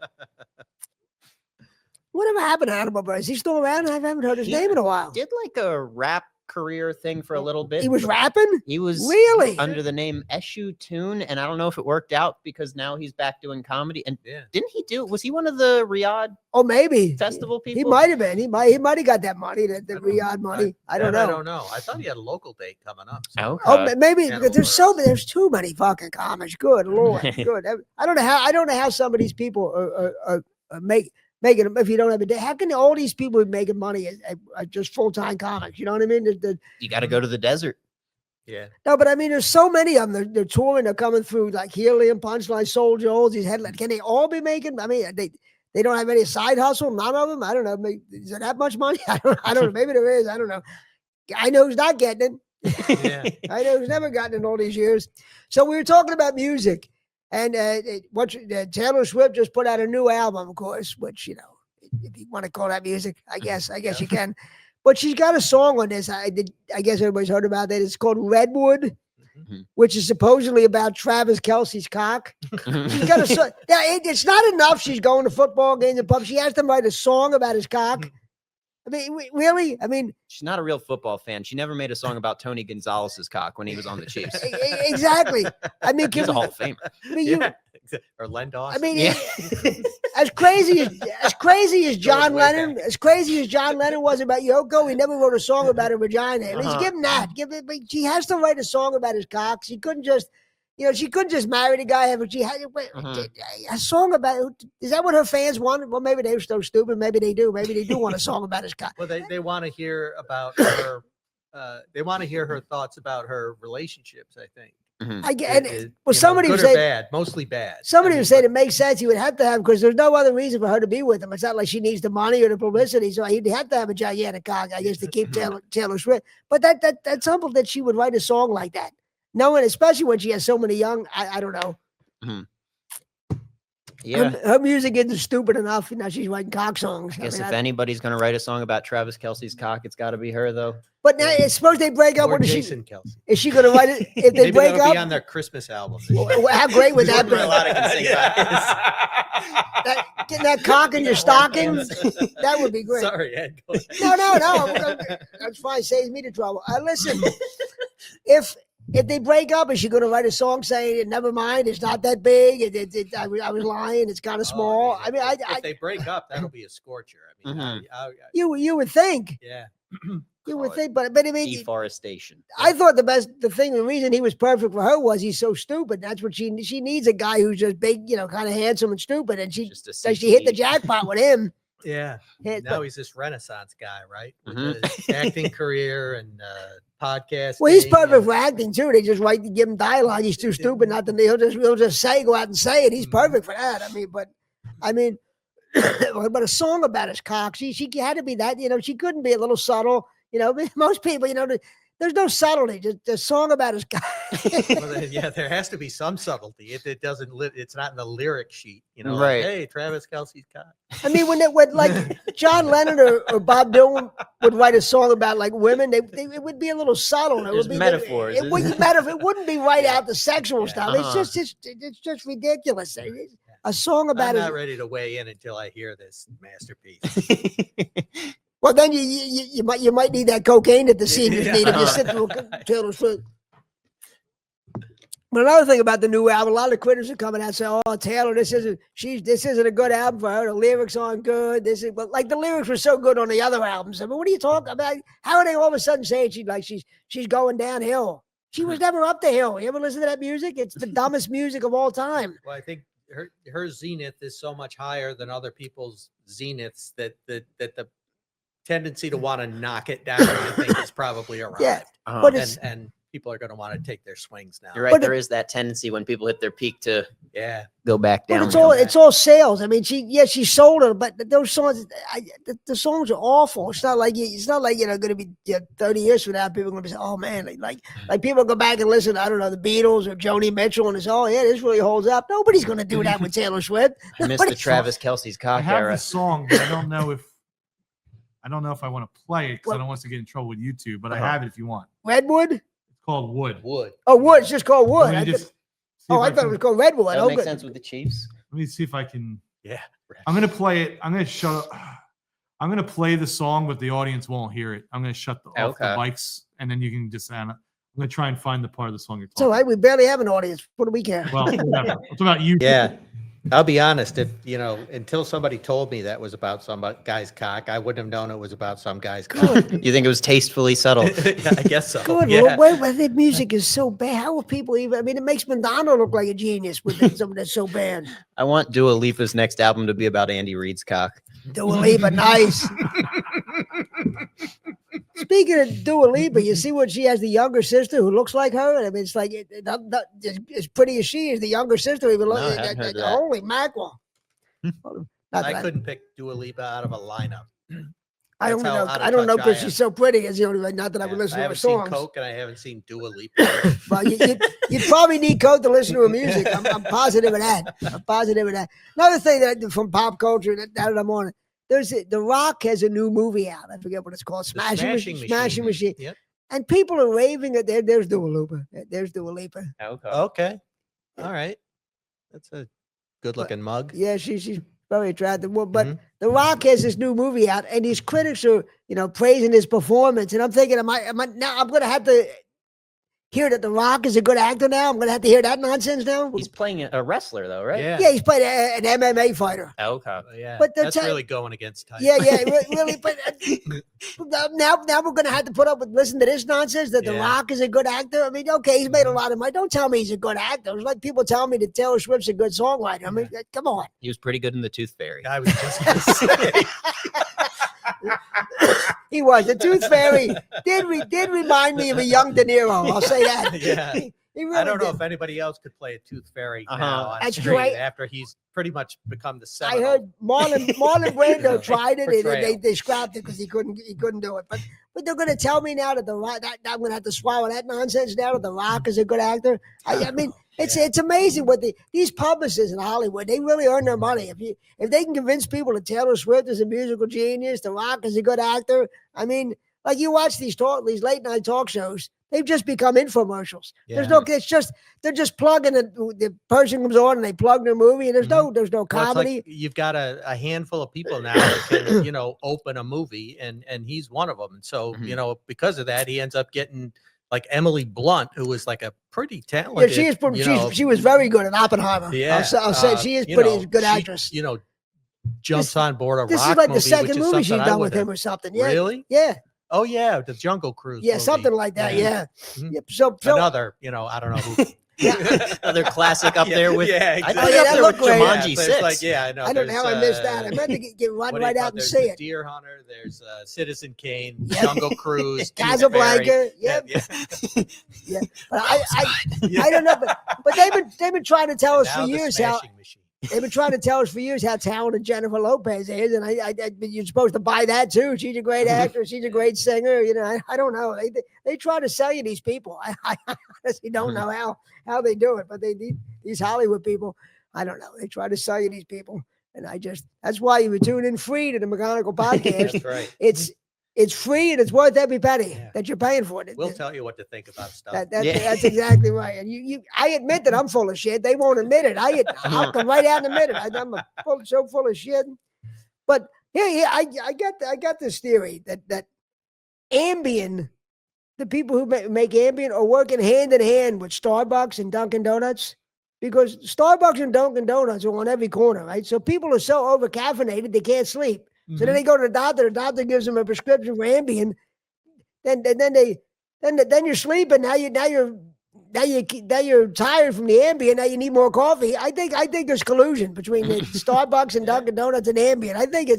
Whatever happened to Hannibal Buress? Is he still around? I haven't heard his name in a while. Did like a rap career thing for a little bit. He was rapping? He was really under the name Eshu Toon, and I don't know if it worked out because now he's back doing comedy. And didn't he was he one of the Riyadh maybe festival people? He might have been. He might have got that money, the Riyadh money. I don't know. I don't know. I thought he had a local date coming up. So. Oh, maybe because there's too many fucking comics. Good Lord. Good. I don't know how some of these people are making them if you don't have a day. How can all these people who are making money are just full-time comics? You know what I mean? You got to go to the desert. Yeah. No, but I mean, there's so many of them. They're touring. They're coming through like Helium, Punchline, Soul Jones, these headlines. Can they all be making? I mean, they don't have any side hustle. None of them. I don't know. Is there that much money? I don't know. Maybe there is. I don't know. I know who's not getting it. Yeah. I know who's never gotten it in all these years. So we were talking about music. And Taylor Swift just put out a new album, of course, which, if you want to call that music, I guess you can. But she's got a song on this. I guess everybody's heard about that. It's called Redwood, which is supposedly about Travis Kelce's cock. She's got a song. It's not enough she's going to football games and pubs. She has to write a song about his cock. I mean, really? I mean, she's not a real football fan. She never made a song about Tony Gonzalez's cock when he was on the Chiefs. Exactly. I mean, he's a Hall of Famer. I mean, or Len Dawson. I mean, as crazy as John Lennon, was about Yoko, he never wrote a song about her vagina. At least give him that. She has to write a song about his cock. She couldn't just. She couldn't just marry the guy. She had a song about. Is that what her fans want? Well, maybe they're so stupid. Maybe they do. Maybe they do want a song about his cock. Well, they want to hear about her. They want to hear her thoughts about her relationships, I think. Somebody good would say bad, mostly bad. Somebody would say it makes sense. He would have to have because there's no other reason for her to be with him. It's not like she needs the money or the publicity, so he'd have to have a gigantic cock, I guess, to keep Taylor Swift. But that's humble that she would write a song like that. Knowing, especially when she has so many young, I don't know. Yeah, her music isn't stupid enough. Now she's writing cock songs. I guess if anybody's going to write a song about Travis Kelce's cock, it's got to be her, though. But now, suppose they break up. Or Jason Kelce. Is she going to write it if they break up? Be on their Christmas album. How great would that be? A lot of can sing Getting that cock in your stockings, that would be great. Sorry, Ed. No. That's fine. Saves me the trouble. Listen, if they break up, is she going to write a song saying, "Never mind, it's not that big. I was lying. It's kind of small." I mean, if they break up, that'll be a scorcher. I mean, you would think. Yeah. You would think, but I mean, deforestation. I thought the reason he was perfect for her was he's so stupid. That's what she needs, a guy who's just big, kind of handsome and stupid, and she hit the jackpot with him. Yeah. Now he's this Renaissance guy, right? With his acting career and podcast. Well, he's perfect for acting too. They just give him dialogue. He's too stupid not to. He'll just go out and say it. He's perfect for that. But a song about his cock. She had to be that. She couldn't be a little subtle. most people, there's no subtlety. Just a song about his guy. Well, there has to be some subtlety. It doesn't. It's not in the lyric sheet. Right. Like, hey, Travis Kelce's cock. I mean, when like John Lennon or Bob Dylan would write a song about like women, it would be a little subtle. It would be metaphors. It wouldn't be right out the sexual stuff. It's just ridiculous. A song about I'm not ready to weigh in until I hear this masterpiece. Well, then you might need that cocaine that the seniors need if you sit through Taylor Swift. But another thing about the new album, a lot of critics are coming out and saying, "Oh, Taylor, this isn't a good album for her. The lyrics aren't good. But like the lyrics were so good on the other albums. I mean, what are you talking about? How are they all of a sudden saying she's going downhill? She was never up the hill. You ever listen to that music? It's the dumbest music of all time. Well, I think her zenith is so much higher than other people's zeniths that the tendency to want to knock it down, I think, is probably arrived. Yeah, but and people are going to want to take their swings now. You're right. There is that tendency when people hit their peak to go back down. But it's all sales. I mean, she sold it, but those songs, the songs are awful. It's not like going to be 30 years from now, people are going to say, "Oh man," like people go back and listen to, I don't know, the Beatles or Joni Mitchell and it's, "Oh yeah, this really holds up." Nobody's going to do that with Taylor Swift. I missed the Travis Kelce's cock I have era. the song, but I don't know if I want to play it because I don't want us to get in trouble with YouTube. But I have it if you want. Redwood. It's called Wood. Oh, Wood. It's just called Wood. I thought it was called Redwood. That makes sense with the Chiefs. Let me see if I can. Yeah. I'm gonna play it. I'm gonna play the song, but the audience won't hear it. I'm gonna shut off the mics, and then you can just. I'm gonna try and find the part of the song you're talking. It's all right. We barely have an audience. What do we care? Well, whatever. It's about you. Yeah. I'll be honest. If until somebody told me that was about some guy's cock, I wouldn't have known it was about some guy's cock. You think it was tastefully subtle? Yeah, I guess so. Good. Yeah. Well, the music is so bad. How are people even? I mean, it makes Madonna look like a genius with something that's so bad. I want Dua Lipa's next album to be about Andy Reid's cock. Dua Lipa, nice. Speaking of Dua Lipa, you see what she has the younger sister who looks like her. I mean, it's like not as pretty as she is. The younger sister even holy mackerel! I couldn't pick Dua Lipa out of a lineup. I don't know because she's so pretty. Is the only way. Not that I would listen to her songs. I haven't seen Coke and I haven't seen Dua Lipa. Well, you'd probably need Coke to listen to her music. I'm positive of that. Another thing that from pop culture that I'm on. The Rock has a new movie out. I forget what it's called. Smashing Machine. Yep. And people are raving at there's Dua Lipa. There's Dua Lipa. Okay. All right. That's a good-looking mug. Yeah, she's very attractive. But The Rock has this new movie out, and these critics are, praising his performance. And I'm thinking, I'm going to have to hear that The Rock is a good actor now? I'm going to have to hear that nonsense now? He's playing a wrestler, though, right? Yeah, he's played an MMA fighter. Okay. Yeah, but that's really going against type. Yeah, really. But now we're going to have to listen to this nonsense that The Rock is a good actor. I mean, okay, he's made a lot of money. Don't tell me he's a good actor. It's like people tell me that Taylor Swift's a good songwriter. I mean, come on. He was pretty good in The Tooth Fairy. I was just going to say. He was. The Tooth Fairy did remind me of a young De Niro. I'll say that. Yeah. He really I don't know if anybody else could play a Tooth Fairy now on That's screen right. after he's pretty much become the I heard Marlon Brando tried it Portrayal. and they scrapped it because he couldn't do it. But they're going to tell me now that I'm going to have to swallow that nonsense now that The Rock is a good actor. I mean, it's amazing what these publicists in Hollywood, they really earn their money. If they can convince people that Taylor Swift is a musical genius, The Rock is a good actor. I mean, like you watch these late night talk shows, they've just become infomercials. Yeah. They're just plugging the person comes on and they plug their movie and there's no comedy. Like you've got a handful of people now that can, open a movie and he's one of them. And so, because of that, he ends up getting like Emily Blunt, who was like a pretty talented. Yeah, she was very good at Oppenheimer. Yeah. I'll say she is pretty good actress. Jumps on board a rock movie. This is like the second movie she's done with him or something. Yeah. Really? Yeah. Oh yeah, the Jungle Cruise. Yeah, movie. something like that. Yeah. Mm-hmm. Yep. So another, I don't know who. Another classic up there with. Exactly. I think up there with Jumanji 6. Like, I know. I don't know how I missed that. I meant to get right out and see it. Deer Hunter. There's Citizen Kane. Jungle Cruise. Casablanca. Yep. Yeah. But I don't know. But they've been trying to tell us for years how. They've been trying to tell us for years how talented Jennifer Lopez is, and you're supposed to buy that too. She's a great actress. She's a great singer. You know, I don't know. They try to sell you these people. I honestly don't know how they do it, but these Hollywood people, I don't know. They try to sell you these people, and that's why you would tune in free to the McGonigal podcast. That's right. It's free and it's worth every penny that you're paying for it. We'll tell you what to think about stuff. That's exactly right. And I admit that I'm full of shit. They won't admit it. I'll come right out and admit it. I'm so full of shit. But I got this theory that Ambien, the people who make Ambien are working hand in hand with Starbucks and Dunkin' Donuts, because Starbucks and Dunkin' Donuts are on every corner, right? So people are so over-caffeinated they can't sleep. So then they go to the doctor gives them a prescription for Ambien. Then you're sleeping. Now you're tired from the Ambien. Now you need more coffee. I think there's collusion between the Starbucks and Dunkin' Donuts and Ambien. I think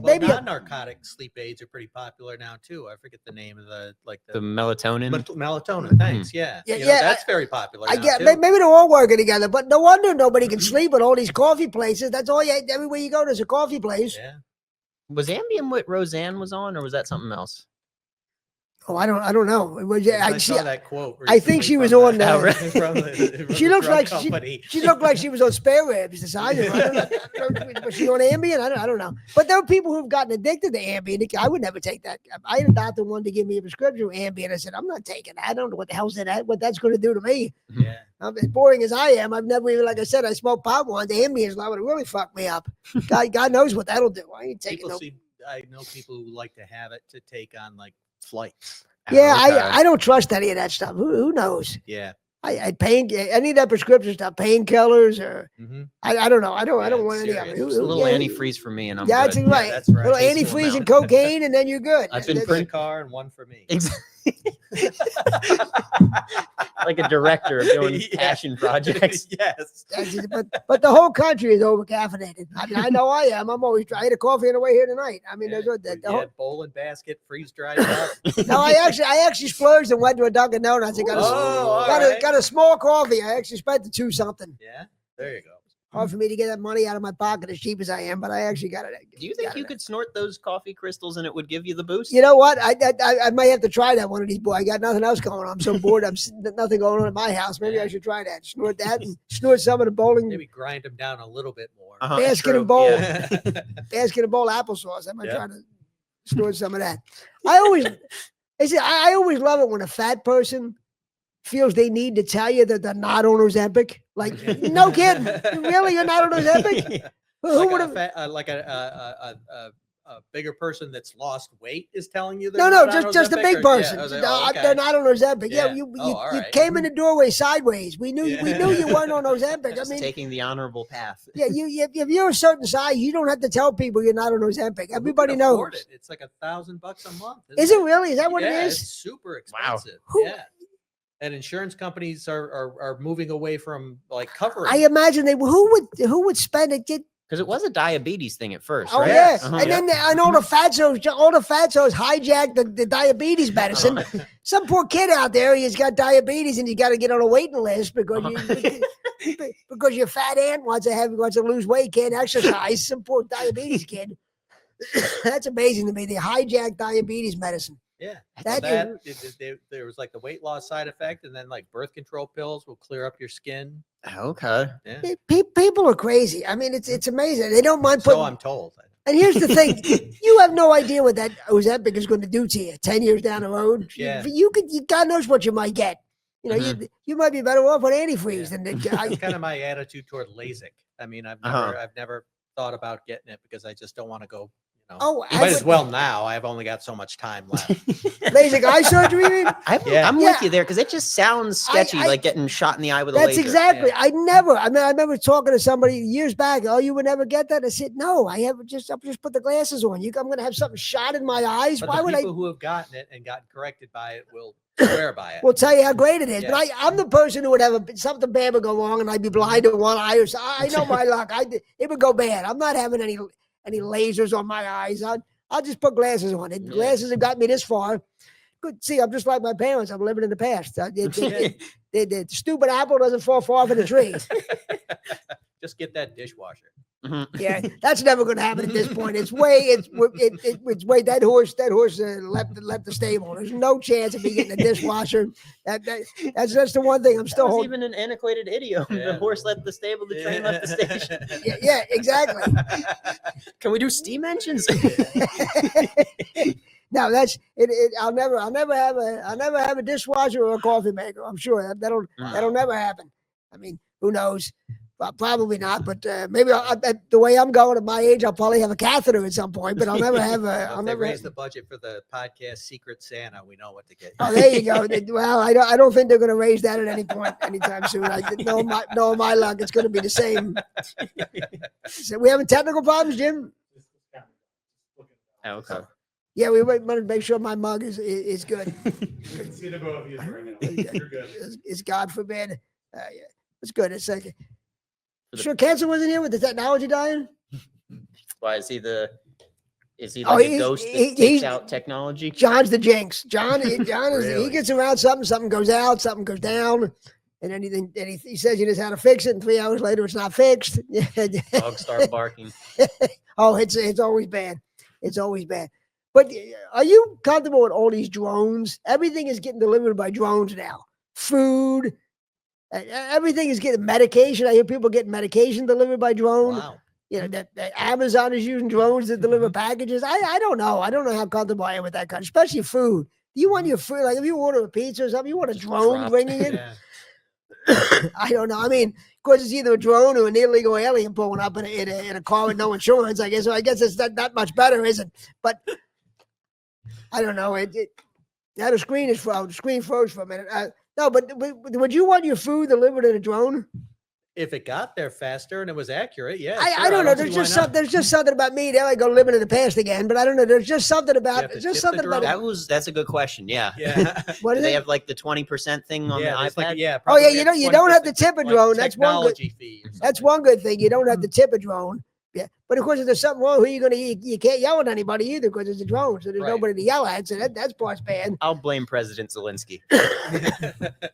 maybe non-narcotic sleep aids are pretty popular now too. I forget the name of the melatonin. Melatonin. Thanks. Yeah. That's very popular. Maybe they're all working together, but no wonder nobody can sleep at all these coffee places. That's all everywhere you go, there's a coffee place. Yeah. Was Ambien what Roseanne was on, or was that something else? Oh, I don't know. I saw that quote. I think she was on. She looks like company. She looked like she was on spare ribs. Was she on Ambien? I don't know. But there are people who've gotten addicted to Ambien. I would never take that. I had a doctor wanted to give me a prescription for Ambien. I said, I'm not taking that. I don't know what the hell's that. What that's going to do to me. Yeah. As boring as I am, I've never even, like I said, I smoked pot once. Ambien is not going to really fuck me up. God knows what that'll do. I ain't taking I know people who like to have it to take on like flights. Yeah, I don't trust any of that stuff. Who knows? Yeah. I any of that prescription stuff, painkillers or I don't know. I don't want any of it. Just a little antifreeze for me, and I'm that's good. right. That's right. A little antifreeze and cocaine, and then you're good. I've been one car and one for me. Exactly. Like a director of doing passion projects. Yes. But the whole country is over caffeinated. I mean, I know I am. I'm always trying to coffee on the way here tonight. I mean, there's the whole bowl and basket, freeze dried up. No, I actually splurged and went to a Dunkin' Donuts. I got a small coffee. I actually spent the $2 something. Yeah, there you go. Hard for me to get that money out of my pocket as cheap as I am, but I actually got it. Do you think you could snort those coffee crystals and it would give you the boost? You know what? I might have to try that one of these. Boy, I got nothing else going on. I'm so bored. I'm nothing going on at my house. Maybe I should try that. Snort that and snort some of the bowling. Maybe grind them down a little bit more. Basket and bowl. Basket and bowl applesauce. I might try to snort some of that. I always love it when a fat person feels they need to tell you that they're not on Ozempic. Like, no kidding. Really? You're not on Ozempic? Who would have a bigger person that's lost weight is telling you that? No, just a big person. Okay. They're not on Ozempic. Yeah. You Right. came in the doorway sideways. We knew you weren't on Ozempic. Just taking the honorable path. Yeah, if you're a certain size, you don't have to tell people you're not on Ozempic. Everybody knows. It's like $1,000 a month. Is it really? Is that what it is? It's super expensive. Wow. Yeah. And insurance companies are moving away from like covering. I imagine who would spend it? Because it was a diabetes thing at first, oh, right? Yeah. And all the fatzos hijacked the diabetes medicine. Some poor kid out there, he's got diabetes and you got to get on a waiting list because because your fat aunt wants to lose weight, can't exercise. Some poor diabetes kid. That's amazing to me. They hijacked diabetes medicine. Yeah, there was like the weight loss side effect, and then like birth control pills will clear up your skin. Okay. Yeah. People are crazy. I mean, it's amazing. They don't mind putting. So I'm told. And here's the thing: you have no idea what that Ozempic is going to do to you 10 years down the road. Yeah. God knows what you might get. You know, you might be better off with antifreeze than. That's kind of my attitude toward LASIK. I mean, I've never thought about getting it because I just don't want to go. Might as well now. I've only got so much time left. LASIK eye surgery, you mean? I'm with you there because it just sounds sketchy, like getting shot in the eye with a laser. That's exactly. Yeah. I remember talking to somebody years back. Oh, you would never get that? I said, no, I'll just put the glasses on. I'm going to have something shot in my eyes. But why would people who have gotten it and gotten corrected by it will swear by it. We'll tell you how great it is. Yeah. But I'm the person who would have something bad would go wrong and I'd be blind in one eye or something. I know my luck. It would go bad. I'm not having any lasers on my eyes. I'll just put glasses on. It. Glasses have got me this far. Good. See, I'm just like my parents. I'm living in the past. The stupid apple doesn't fall far from the tree. Just get that dishwasher. Yeah, that's never going to happen at this point. It's way that horse left the stable. There's no chance of me getting a dishwasher. That's just the one thing I'm still holding. Even an antiquated idiom. The horse left the stable, the train left the station. Yeah, exactly. Can we do steam engines? No, that's it. I'll never have a dishwasher or a coffee maker. I'm sure that'll never happen. I mean, who knows? Well, probably not, but maybe the way I'm going at my age, I'll probably have a catheter at some point. But I'll never have a. If they raise the budget for the podcast Secret Santa, we know what to get. Oh, there you go. Well, I don't think they're going to raise that at any point anytime soon. No, my luck, it's going to be the same. So we having technical problems, Jim? Okay. Yeah, we want to make sure my mug is good. See the both of you right now. You're good. It's God forbid. Yeah, it's good. It's like. Sure, Carson wasn't here with the technology dying. Why is he like a ghost that takes out technology? John's the jinx. John is Really? he gets around something goes out, something goes down, and then he says he knows how to fix it, and 3 hours later it's not fixed. Dogs start barking. Oh, it's always bad. It's always bad. But are you comfortable with all these drones? Everything is getting delivered by drones now. Food. Everything is getting medication. I hear people getting medication delivered by drone. Wow. You know, that Amazon is using drones to deliver packages. I don't know. I don't know how comfortable I am with that kind, especially food. Do you want your food, like if you order a pizza or something, you want a drone bringing it? Yeah. I don't know. I mean, of course, it's either a drone or an illegal alien pulling up in a car with no insurance. I guess. So I guess it's not much better, is it? But I don't know. Now the screen froze for a minute. No, but would you want your food delivered in a drone? If it got there faster and it was accurate, yeah. I don't know. There's just something about me. There I go living in the past again. But I don't know. There's just something about That's a good question. Yeah. Yeah. What Do is they it? have like the 20% thing on the iPad? Like, yeah. Oh yeah, probably you don't have to 20% tip a drone. That's one good. technology fee or That's something. one good thing. You don't have to tip a drone. Yeah, but of course, if there's something wrong, who are you going to? You can't yell at anybody either because it's a drone, so there's Right. nobody to yell at. So that's part's bad. I'll blame President Zelensky.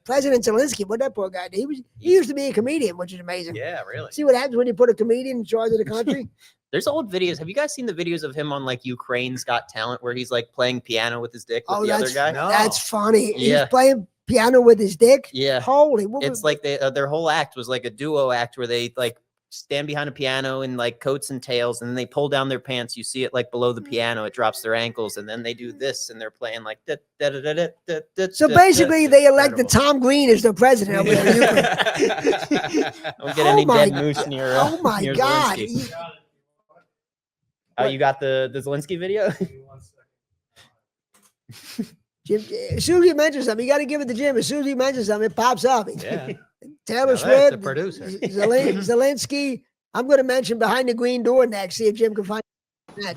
President Zelensky, what that poor guy did? He used to be a comedian, which is amazing. Yeah, really. See what happens when you put a comedian in charge of the country? There's old videos. Have you guys seen the videos of him on like Ukraine's Got Talent where he's like playing piano with his dick with the other guy? No. That's funny. Yeah. He's playing piano with his dick. Yeah. Holy, It's like their whole act was like a duo act where they like stand behind a piano in like coats and tails, and then they pull down their pants. You see it like below the piano. It drops their ankles, and then they do this, and they're playing like da, da, da, da, da, da, da, so da, basically, da. they elected Incredible. Tom Green as their president over there. Don't get any Oh my dead moose near. Oh my near God! Zelensky. Oh, you got the Zelensky video? Jim, as soon as he mentions something, you got to give it to Jim. As soon as he mentions something, it pops up. Yeah. Taylor Now that's Swift, a producer. Zelensky. I'm going to mention Behind the Green Door next. See if Jim can find that.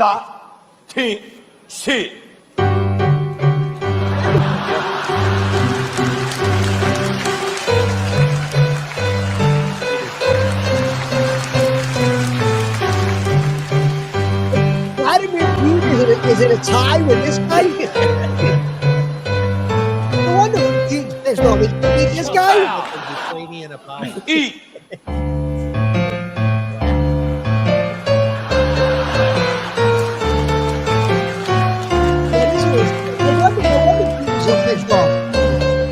Vladimir Putin, is it a tie with this guy? No wonder he's pissed off. He beat this guy. Ukrainian apology. Eat. Yeah, this was no wonder Putin's so pissed off.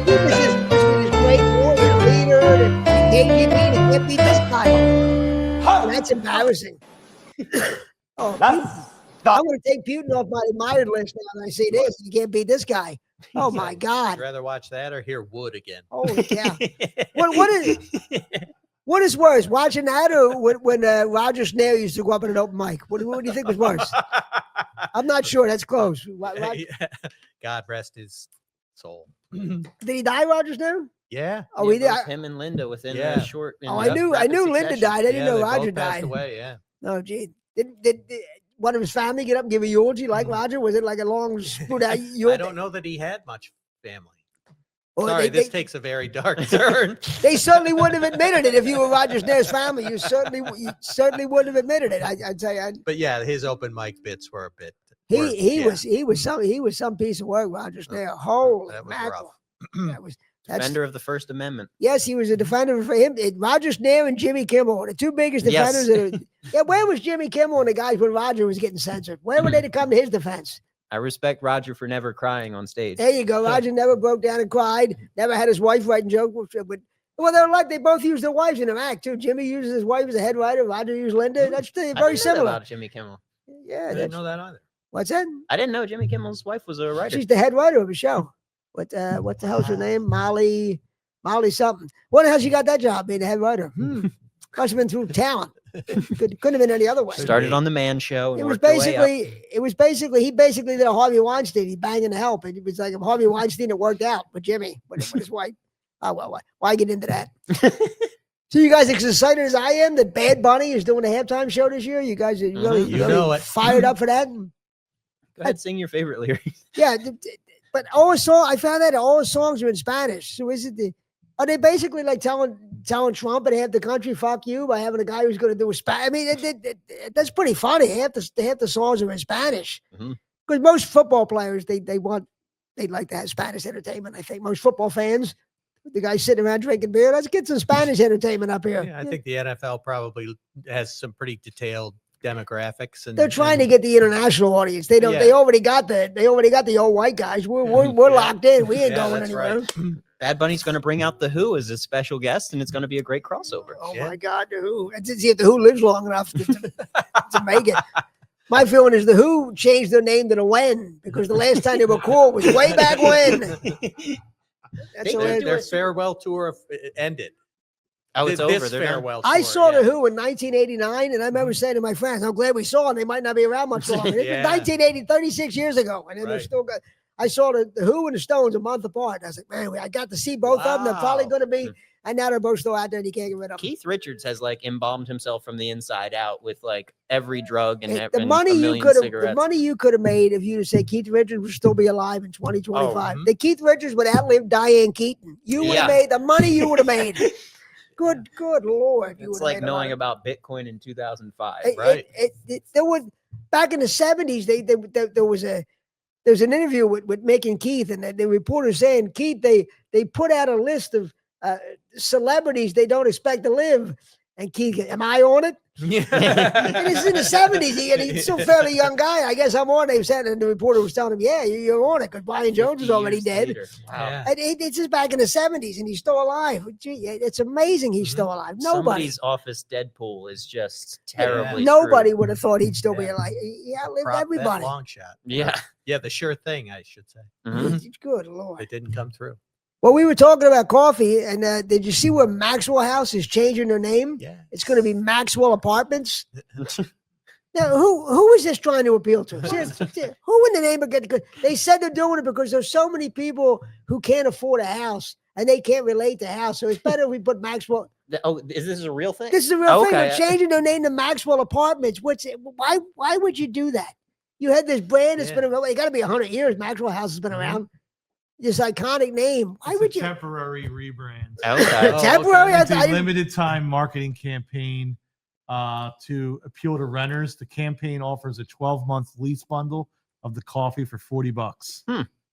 Putin is this great warrior leader and KGB and can't beat this guy. That's embarrassing. Oh, I'm going to take Putin off my admired list now that I see this. You can't beat this guy. Oh my God! I'd rather watch that or hear Wood again. Holy cow! What is worse, watching that or when Roger Snare used to go up in an open mic? What do you think was worse? I'm not sure. That's close. God rest his soul. Did he die, Roger Snare? Yeah. Oh, he did. Both him and Linda within Yeah. a short. Oh, I knew Linda died. I didn't know they Roger both passed died. away, yeah. Oh, gee. Did one of his family get up and give a eulogy like Roger? Was it like a long spoon out eulogy? I don't know that he had much family. Or Sorry, they- this takes a very dark turn. They certainly wouldn't have admitted it if you were Roger Snare's family. You certainly wouldn't have admitted it. I'd say. But yeah, his open mic bits were a bit. He was some piece of work, Roger Snare. Holy that was mackerel! rough. That was Defender of the First Amendment. Yes, he was a defender for him. Roger Schneer and Jimmy Kimmel, the two biggest defenders. Yes. Where was Jimmy Kimmel and the guys when Roger was getting censored? Where were they to come to his defense? I respect Roger for never crying on stage. There you go. Roger never broke down and cried. Never had his wife writing jokes. But they both use their wives in their act too. Jimmy uses his wife as a head writer. Roger used Linda. That's very similar. About Jimmy Kimmel. Yeah, I didn't know that either. What's that? I didn't know Jimmy Kimmel's wife was a writer. She's the head writer of the show. What the hell's her name? Molly something. What the hell she got that job being the head writer? Must have been through talent. Couldn't have been any other way. Started on the Man Show. And it was basically he basically did a Harvey Weinstein. He banging the help. And it was like if Harvey Weinstein had worked out with Jimmy, with his wife. Oh well, why get into that? So you guys as excited as I am that Bad Bunny is doing a halftime show this year? You guys are really fired up for that? Go ahead, sing your favorite lyrics. Yeah, but I found out all the songs are in Spanish. So are they basically like telling Trump and half the country "fuck you" by having a guy who's going to do a Spanish? I mean, that's pretty funny. Half the songs are in Spanish because most football players they like to have Spanish entertainment. I think most football fans, the guys sitting around drinking beer, let's get some Spanish entertainment up here. Yeah, I think the NFL probably has some pretty detailed demographics, and they're trying to get the international audience. They don't. Yeah. They already got the old white guys. We're locked in. We ain't going anywhere. Right. Bad Bunny's going to bring out the Who as a special guest, and it's going to be a great crossover. Oh my God, the Who! Let's see if the Who lives long enough to make it. My feeling is the Who changed their name to the When because the last time they were cool was way back when. Their farewell tour ended. Oh, it's over. Farewell tour, I saw the Who in 1989, and I remember saying to my friends, "I'm glad we saw them. They might not be around much longer." It was 1980, 36 years ago, and then they're still got. I saw the Who and the Stones a month apart. I was like, man, I got to see both of them. They're probably going to be, and now they're both still out there, and you can't get rid of them. Keith Richards has embalmed himself from the inside out with every drug and the money you could have made if you say Keith Richards would still be alive in 2025. The Keith Richards would outlive Diane Keaton. You would have made the money you would have made. Good Lord. It's like knowing about Bitcoin in 2005, right? There was back in the 70s. There was an interview with Mick and Keith, and the reporter saying, Keith, they put out a list of celebrities they don't expect to live. And Keith, am I on it? Yeah. And it's in the 70s. And he's still a fairly young guy. I guess I'm on it. And the reporter was telling him, yeah, you're on it because Brian Jones is already dead. Wow. And it's just back in the 70s, and he's still alive. Gee, it's amazing he's still alive. Somebody's office Deadpool is just terribly Nobody would have thought he'd still be alive. He outlived everybody. Long shot. Yeah. Yeah, the sure thing, I should say. Good Lord. It didn't come through. Well, we were talking about coffee, and did you see where Maxwell House is changing their name? Yeah. It's going to be Maxwell Apartments. Now, who is this trying to appeal to? Who in the name of good? They said they're doing it because there's so many people who can't afford a house, and they can't relate to house. So it's better if we put Maxwell. Oh, is this a real thing? This is a real thing. They're changing their name to Maxwell Apartments. Why would you do that? You had this brand that's been around. It got to be 100 years. Maxwell House has been around. This iconic name. Why would you? Temporary rebrand. Okay. Temporary. It's a limited time marketing campaign to appeal to renters. The campaign offers a 12-month lease bundle of the coffee for $40,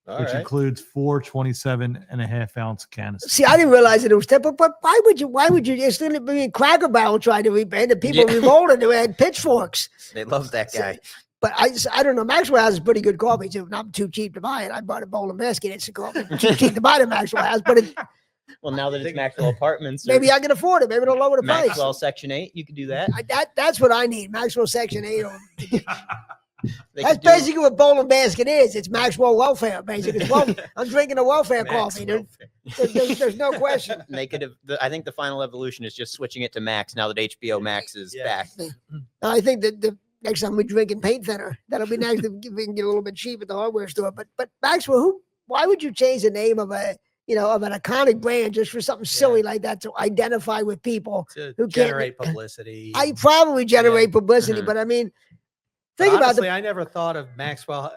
which includes 4 27.5-ounce canisters. See, I didn't realize that it was temporary. But why would you? It's going to be Cracker Barrel tried to rebrand. And people revolted. They had pitchforks. They love that guy. But I don't know. Maxwell House is pretty good coffee too. Not too cheap to buy it. I bought a bowl and basket. It's too cheap to buy the Maxwell House. But well, now that it's Maxwell Apartments, maybe I can afford it. Maybe it'll lower the price. Maxwell Section 8, you could do that. That's what I need. Maxwell Section 8. That's basically what bowl and basket is. It's Maxwell welfare, basically. I'm drinking a welfare coffee, dude. There's no question. And they could have. I think the final evolution is just switching it to Max now that HBO Max is back. I think that the next time we're drinking paint thinner, that'll be nice if we can get a little bit cheap at the hardware store. But Maxwell, why would you change the name of an iconic brand just for something silly like that to identify with people who generate publicity? I probably generate publicity, but I mean, think about it. I never thought of Maxwell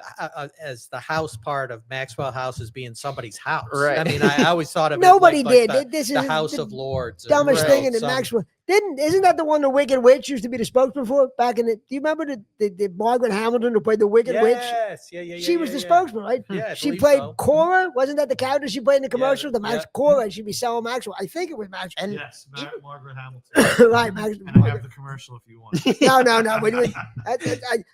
as the house part of Maxwell House as being somebody's house. Right. I mean, I always thought of nobody it did. Like this the is House of Lords. Dumbest thing in the Maxwell. Isn't that the one the Wicked Witch used to be the spokesman for back in the? Do you remember the Margaret Hamilton who played the Wicked Witch? Yes, yeah. She was the spokesman, right? Yeah, I she believe played so. Cora. Wasn't that the character she played in the commercial? The Max yeah. Cora. She'd be selling Maxwell. I think it was Max. And Yes, Margaret Hamilton. Right, Max. And I have the commercial if you want. No.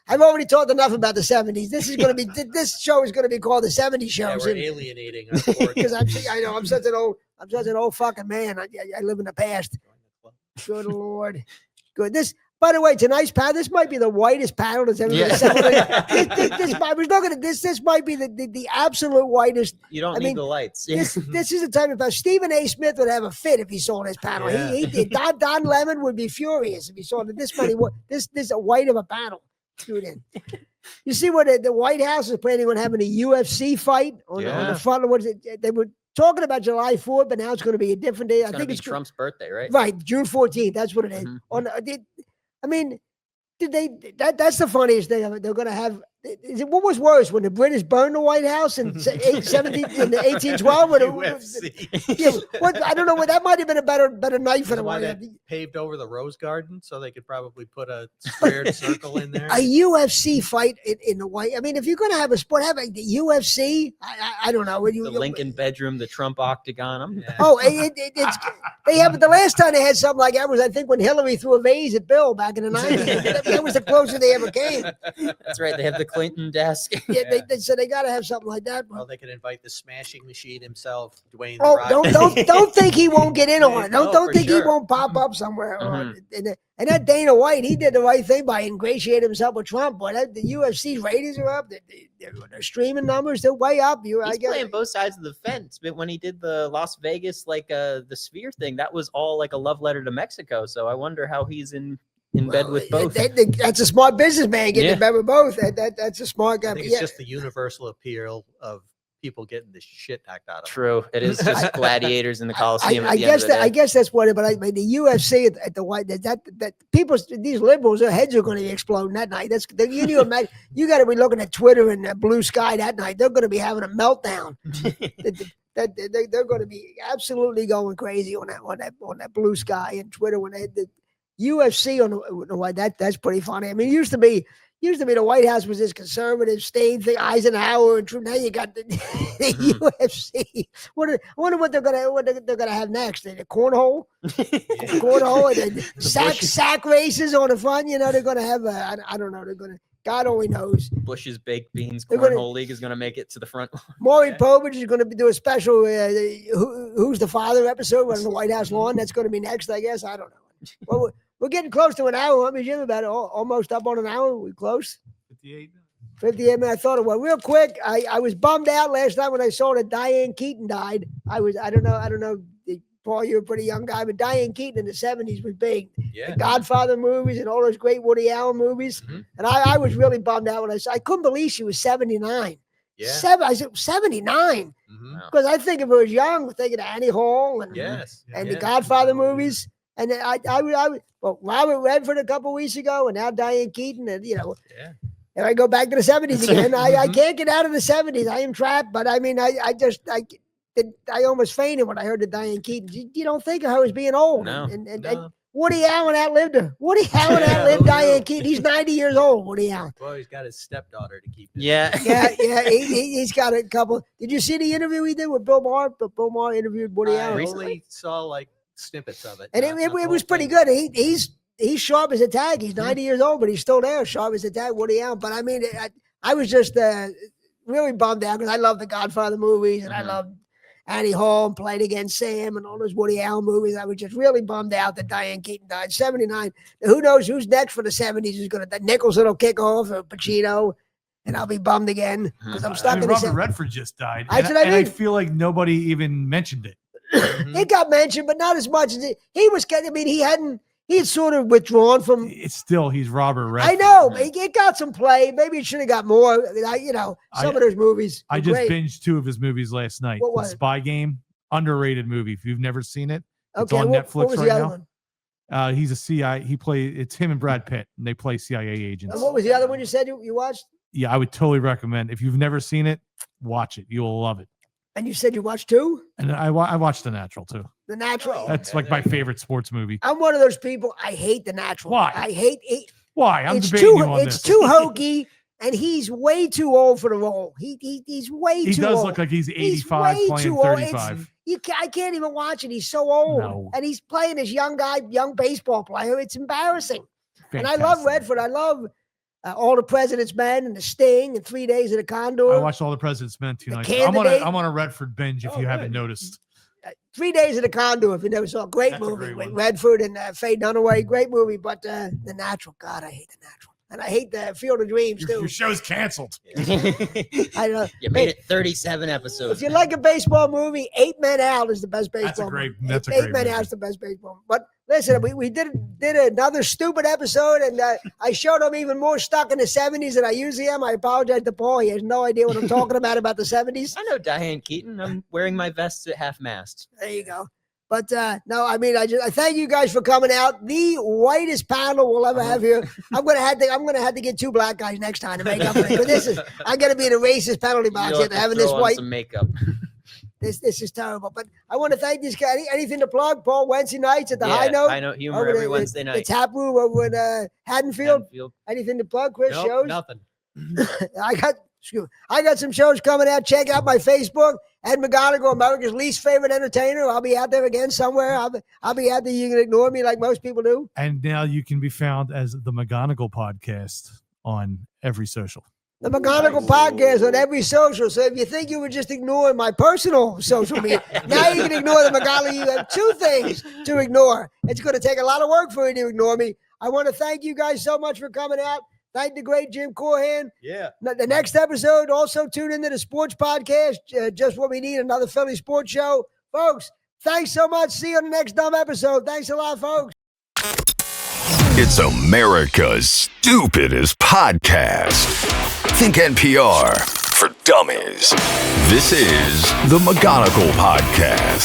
I've already talked enough about the 70s. This show is going to be called the 70s show. Yeah, we're alienating because I'm such an old fucking man. I live in the past. Good Lord. Good. By the way, tonight's panel, this might be the whitest panel that's ever been assembled. I was looking at this. This might be the absolute whitest. You don't need the lights. This is the type of Stephen A. Smith would have a fit if he saw this panel. Yeah. He did. Don Lemon would be furious if he saw this many. This a white of a panel. Tune in. You see what the White House is planning on having a UFC fight on the front of what is it? They were talking about July 4th, but now it's going to be a different day. I think it's Trump's birthday, right? Right, June 14th. That's what it is. That's the funniest thing of it. They're going to have. What was worse, when the British burned the White House in 1812? UFC. I don't know. That might have been a better night for the White House. Paved over the Rose Garden, so they could probably put a squared circle in there. A UFC fight in the White. I mean, if you're going to have a sport, have the UFC. I don't know. The Lincoln bedroom, the Trump octagon. They have. The last time they had something like that was, I think, when Hillary threw a vase at Bill back in the 90s. That was the closest they ever came. That's right. They have the Clinton desk. Yeah, so they got to have something like that. Well, they could invite the Smashing Machine himself, Dwayne. Don't think he won't get in on it. Don't think he won't pop up somewhere. And that Dana White, he did the right thing by ingratiating himself with Trump. But the UFC ratings are up. Their streaming numbers, they're way up. He's playing both sides of the fence. But when he did the Las Vegas, the Sphere thing, that was all like a love letter to Mexico. So I wonder how he's in bed with both. That's a smart businessman getting in bed with both. That's a smart guy. I think it's just the universal appeal of people getting the shit knocked out of them. True. It is just gladiators in the Coliseum. I guess that's what it. But the UFC at the White that people, these liberals, their heads are going to be exploding that night. You got to be looking at Twitter and Blue Sky that night. They're going to be having a meltdown. They're going to be absolutely going crazy on that Blue Sky and Twitter when the UFC on the White. That's pretty funny. I mean, it used to be the White House was this conservative state thing, Eisenhower and Trump. Now you got the UFC. I wonder what they're gonna have next. The cornhole, and then sack races on the front. They're gonna have I don't know. They're gonna. God only knows. Bush's Baked Beans Cornhole League is going to make it to the front. Maury Povich is going to do a special Who's the Father episode on the White House lawn. That's going to be next, I guess. I don't know. Well, we're getting close to an hour. Let me, Jim, about it. Almost up on an hour. We close? 58 minutes. I thought it was. Real quick, I was bummed out last night when I saw that Diane Keaton died. I don't know. Paul, you're a pretty young guy, but Diane Keaton in the 70s was big. Yeah. The Godfather movies and all those great Woody Allen movies. Mm-hmm. And I was really bummed out when I couldn't believe she was 79. Yeah. I said 79. Because I think if I was young, thinking of Annie Hall and the Godfather movies. And Robert Redford a couple weeks ago, and now Diane Keaton, and and I go back to the 70s again. I can't get out of the 70s. I am trapped, but I mean, I almost fainted when I heard the Diane Keaton. You don't think of her as being old. No. And Woody Allen outlived her. Woody Allen outlived Diane Keaton. He's 90 years old, Woody Allen. Well, he's got his stepdaughter to keep. Yeah. He's got a couple. Did you see the interview he did with Bill Maher? Bill Maher interviewed Woody Allen. I only saw snippets of it. And it was pretty good. He's sharp as a tag. He's 90 years old, but he's still there, sharp as a tag, Woody Allen. But I mean, I was just really bummed out because I love the Godfather movies and I love Annie Hall and Played Against Sam and all those Woody Allen movies. I was just really bummed out that Diane Keaton died. 79. Who knows who's next for the 70s? Who's going to Nicholson will kick off or Pacino, and I'll be bummed again because I'm stuck in the Robert Redford just died. I feel like nobody even mentioned it. It got mentioned, but not as much as he was. I mean, he had sort of withdrawn from. It's still he's Robert Redford. I know it got some play. Maybe it should have got more. Some of those movies. I just binged 2 of his movies last night. What was Spy Game, underrated movie. If you've never seen it, it's on Netflix what was right the other now. One? He's a CIA. It's him and Brad Pitt, and they play CIA agents. And what was the other one you said you watched? Yeah, I would totally recommend. If you've never seen it, watch it. You'll love it. And you said you watched 2? And I watched The Natural too. The Natural. That's like my favorite sports movie. I'm one of those people. I hate The Natural. Why? I hate it. Why? I'm It's debating too. you on It's this. too hokey, and he's way too old for the role. He's way He too does old. look like he's He's 85 way playing too old. 35. I can't even watch it. He's so old, No. and he's playing this young guy, young baseball player. It's embarrassing. And I Fantastic. love Redford. I love All the President's Men and The Sting and 3 Days of the Condor. I watched All the President's Men 2 The nights. Candidate. I'm on a Redford binge if you haven't noticed. 3 Days of the Condor, if you never saw, great That's a movie great with one. Redford and Faye Dunaway, great movie. But The Natural, God, I hate The Natural, and I hate the Field of Dreams too. Your show's canceled. I know. You made it 37 episodes. If you like a baseball movie, 8 Men Out is the best baseball. That's a great. movie. That's a Eight great. Men movie. Out is the best baseball. But listen, we did another stupid episode, and I showed him even more stuck in the 70s than I usually am. I apologize to Paul. He has no idea what I'm talking about the 70s. I know Diane Keaton. I'm wearing my vest at half mast. There you go. But no, I mean, I thank you guys for coming out. The whitest panel we'll ever have here. I'm gonna have to get 2 black guys next time to make up for it. But I'm gonna be in a racist penalty box You'll here have to having throw this on white. some makeup. This is terrible. But I want to thank these guys. Anything to plug, Paul? Wednesday nights at the High Note. High Note Humor over every the- Wednesday The night. tap room over in Haddonfield. Haddonfield. Anything to plug, Chris? Nope, Shows? nothing. I got some shows coming out. Check out my Facebook. Ed McGonigal, America's least favorite entertainer. I'll be out there again somewhere. I'll be out there. You can ignore me like most people do. And now you can be found as the McGonigal Podcast on every social. The McGonigal Podcast on every social. So if you think you were just ignoring my personal social media, now you can ignore the McGonigal. You have 2 things to ignore. It's going to take a lot of work for you to ignore me. I want to thank you guys so much for coming out. Thank the great Jim Corhan. Yeah. The next episode, also tune into the sports podcast. Just what we need, another Philly sports show. Folks, thanks so much. See you on the next dumb episode. Thanks a lot, folks. It's America's stupidest podcast. Think NPR for dummies. This is the McGonigal Podcast.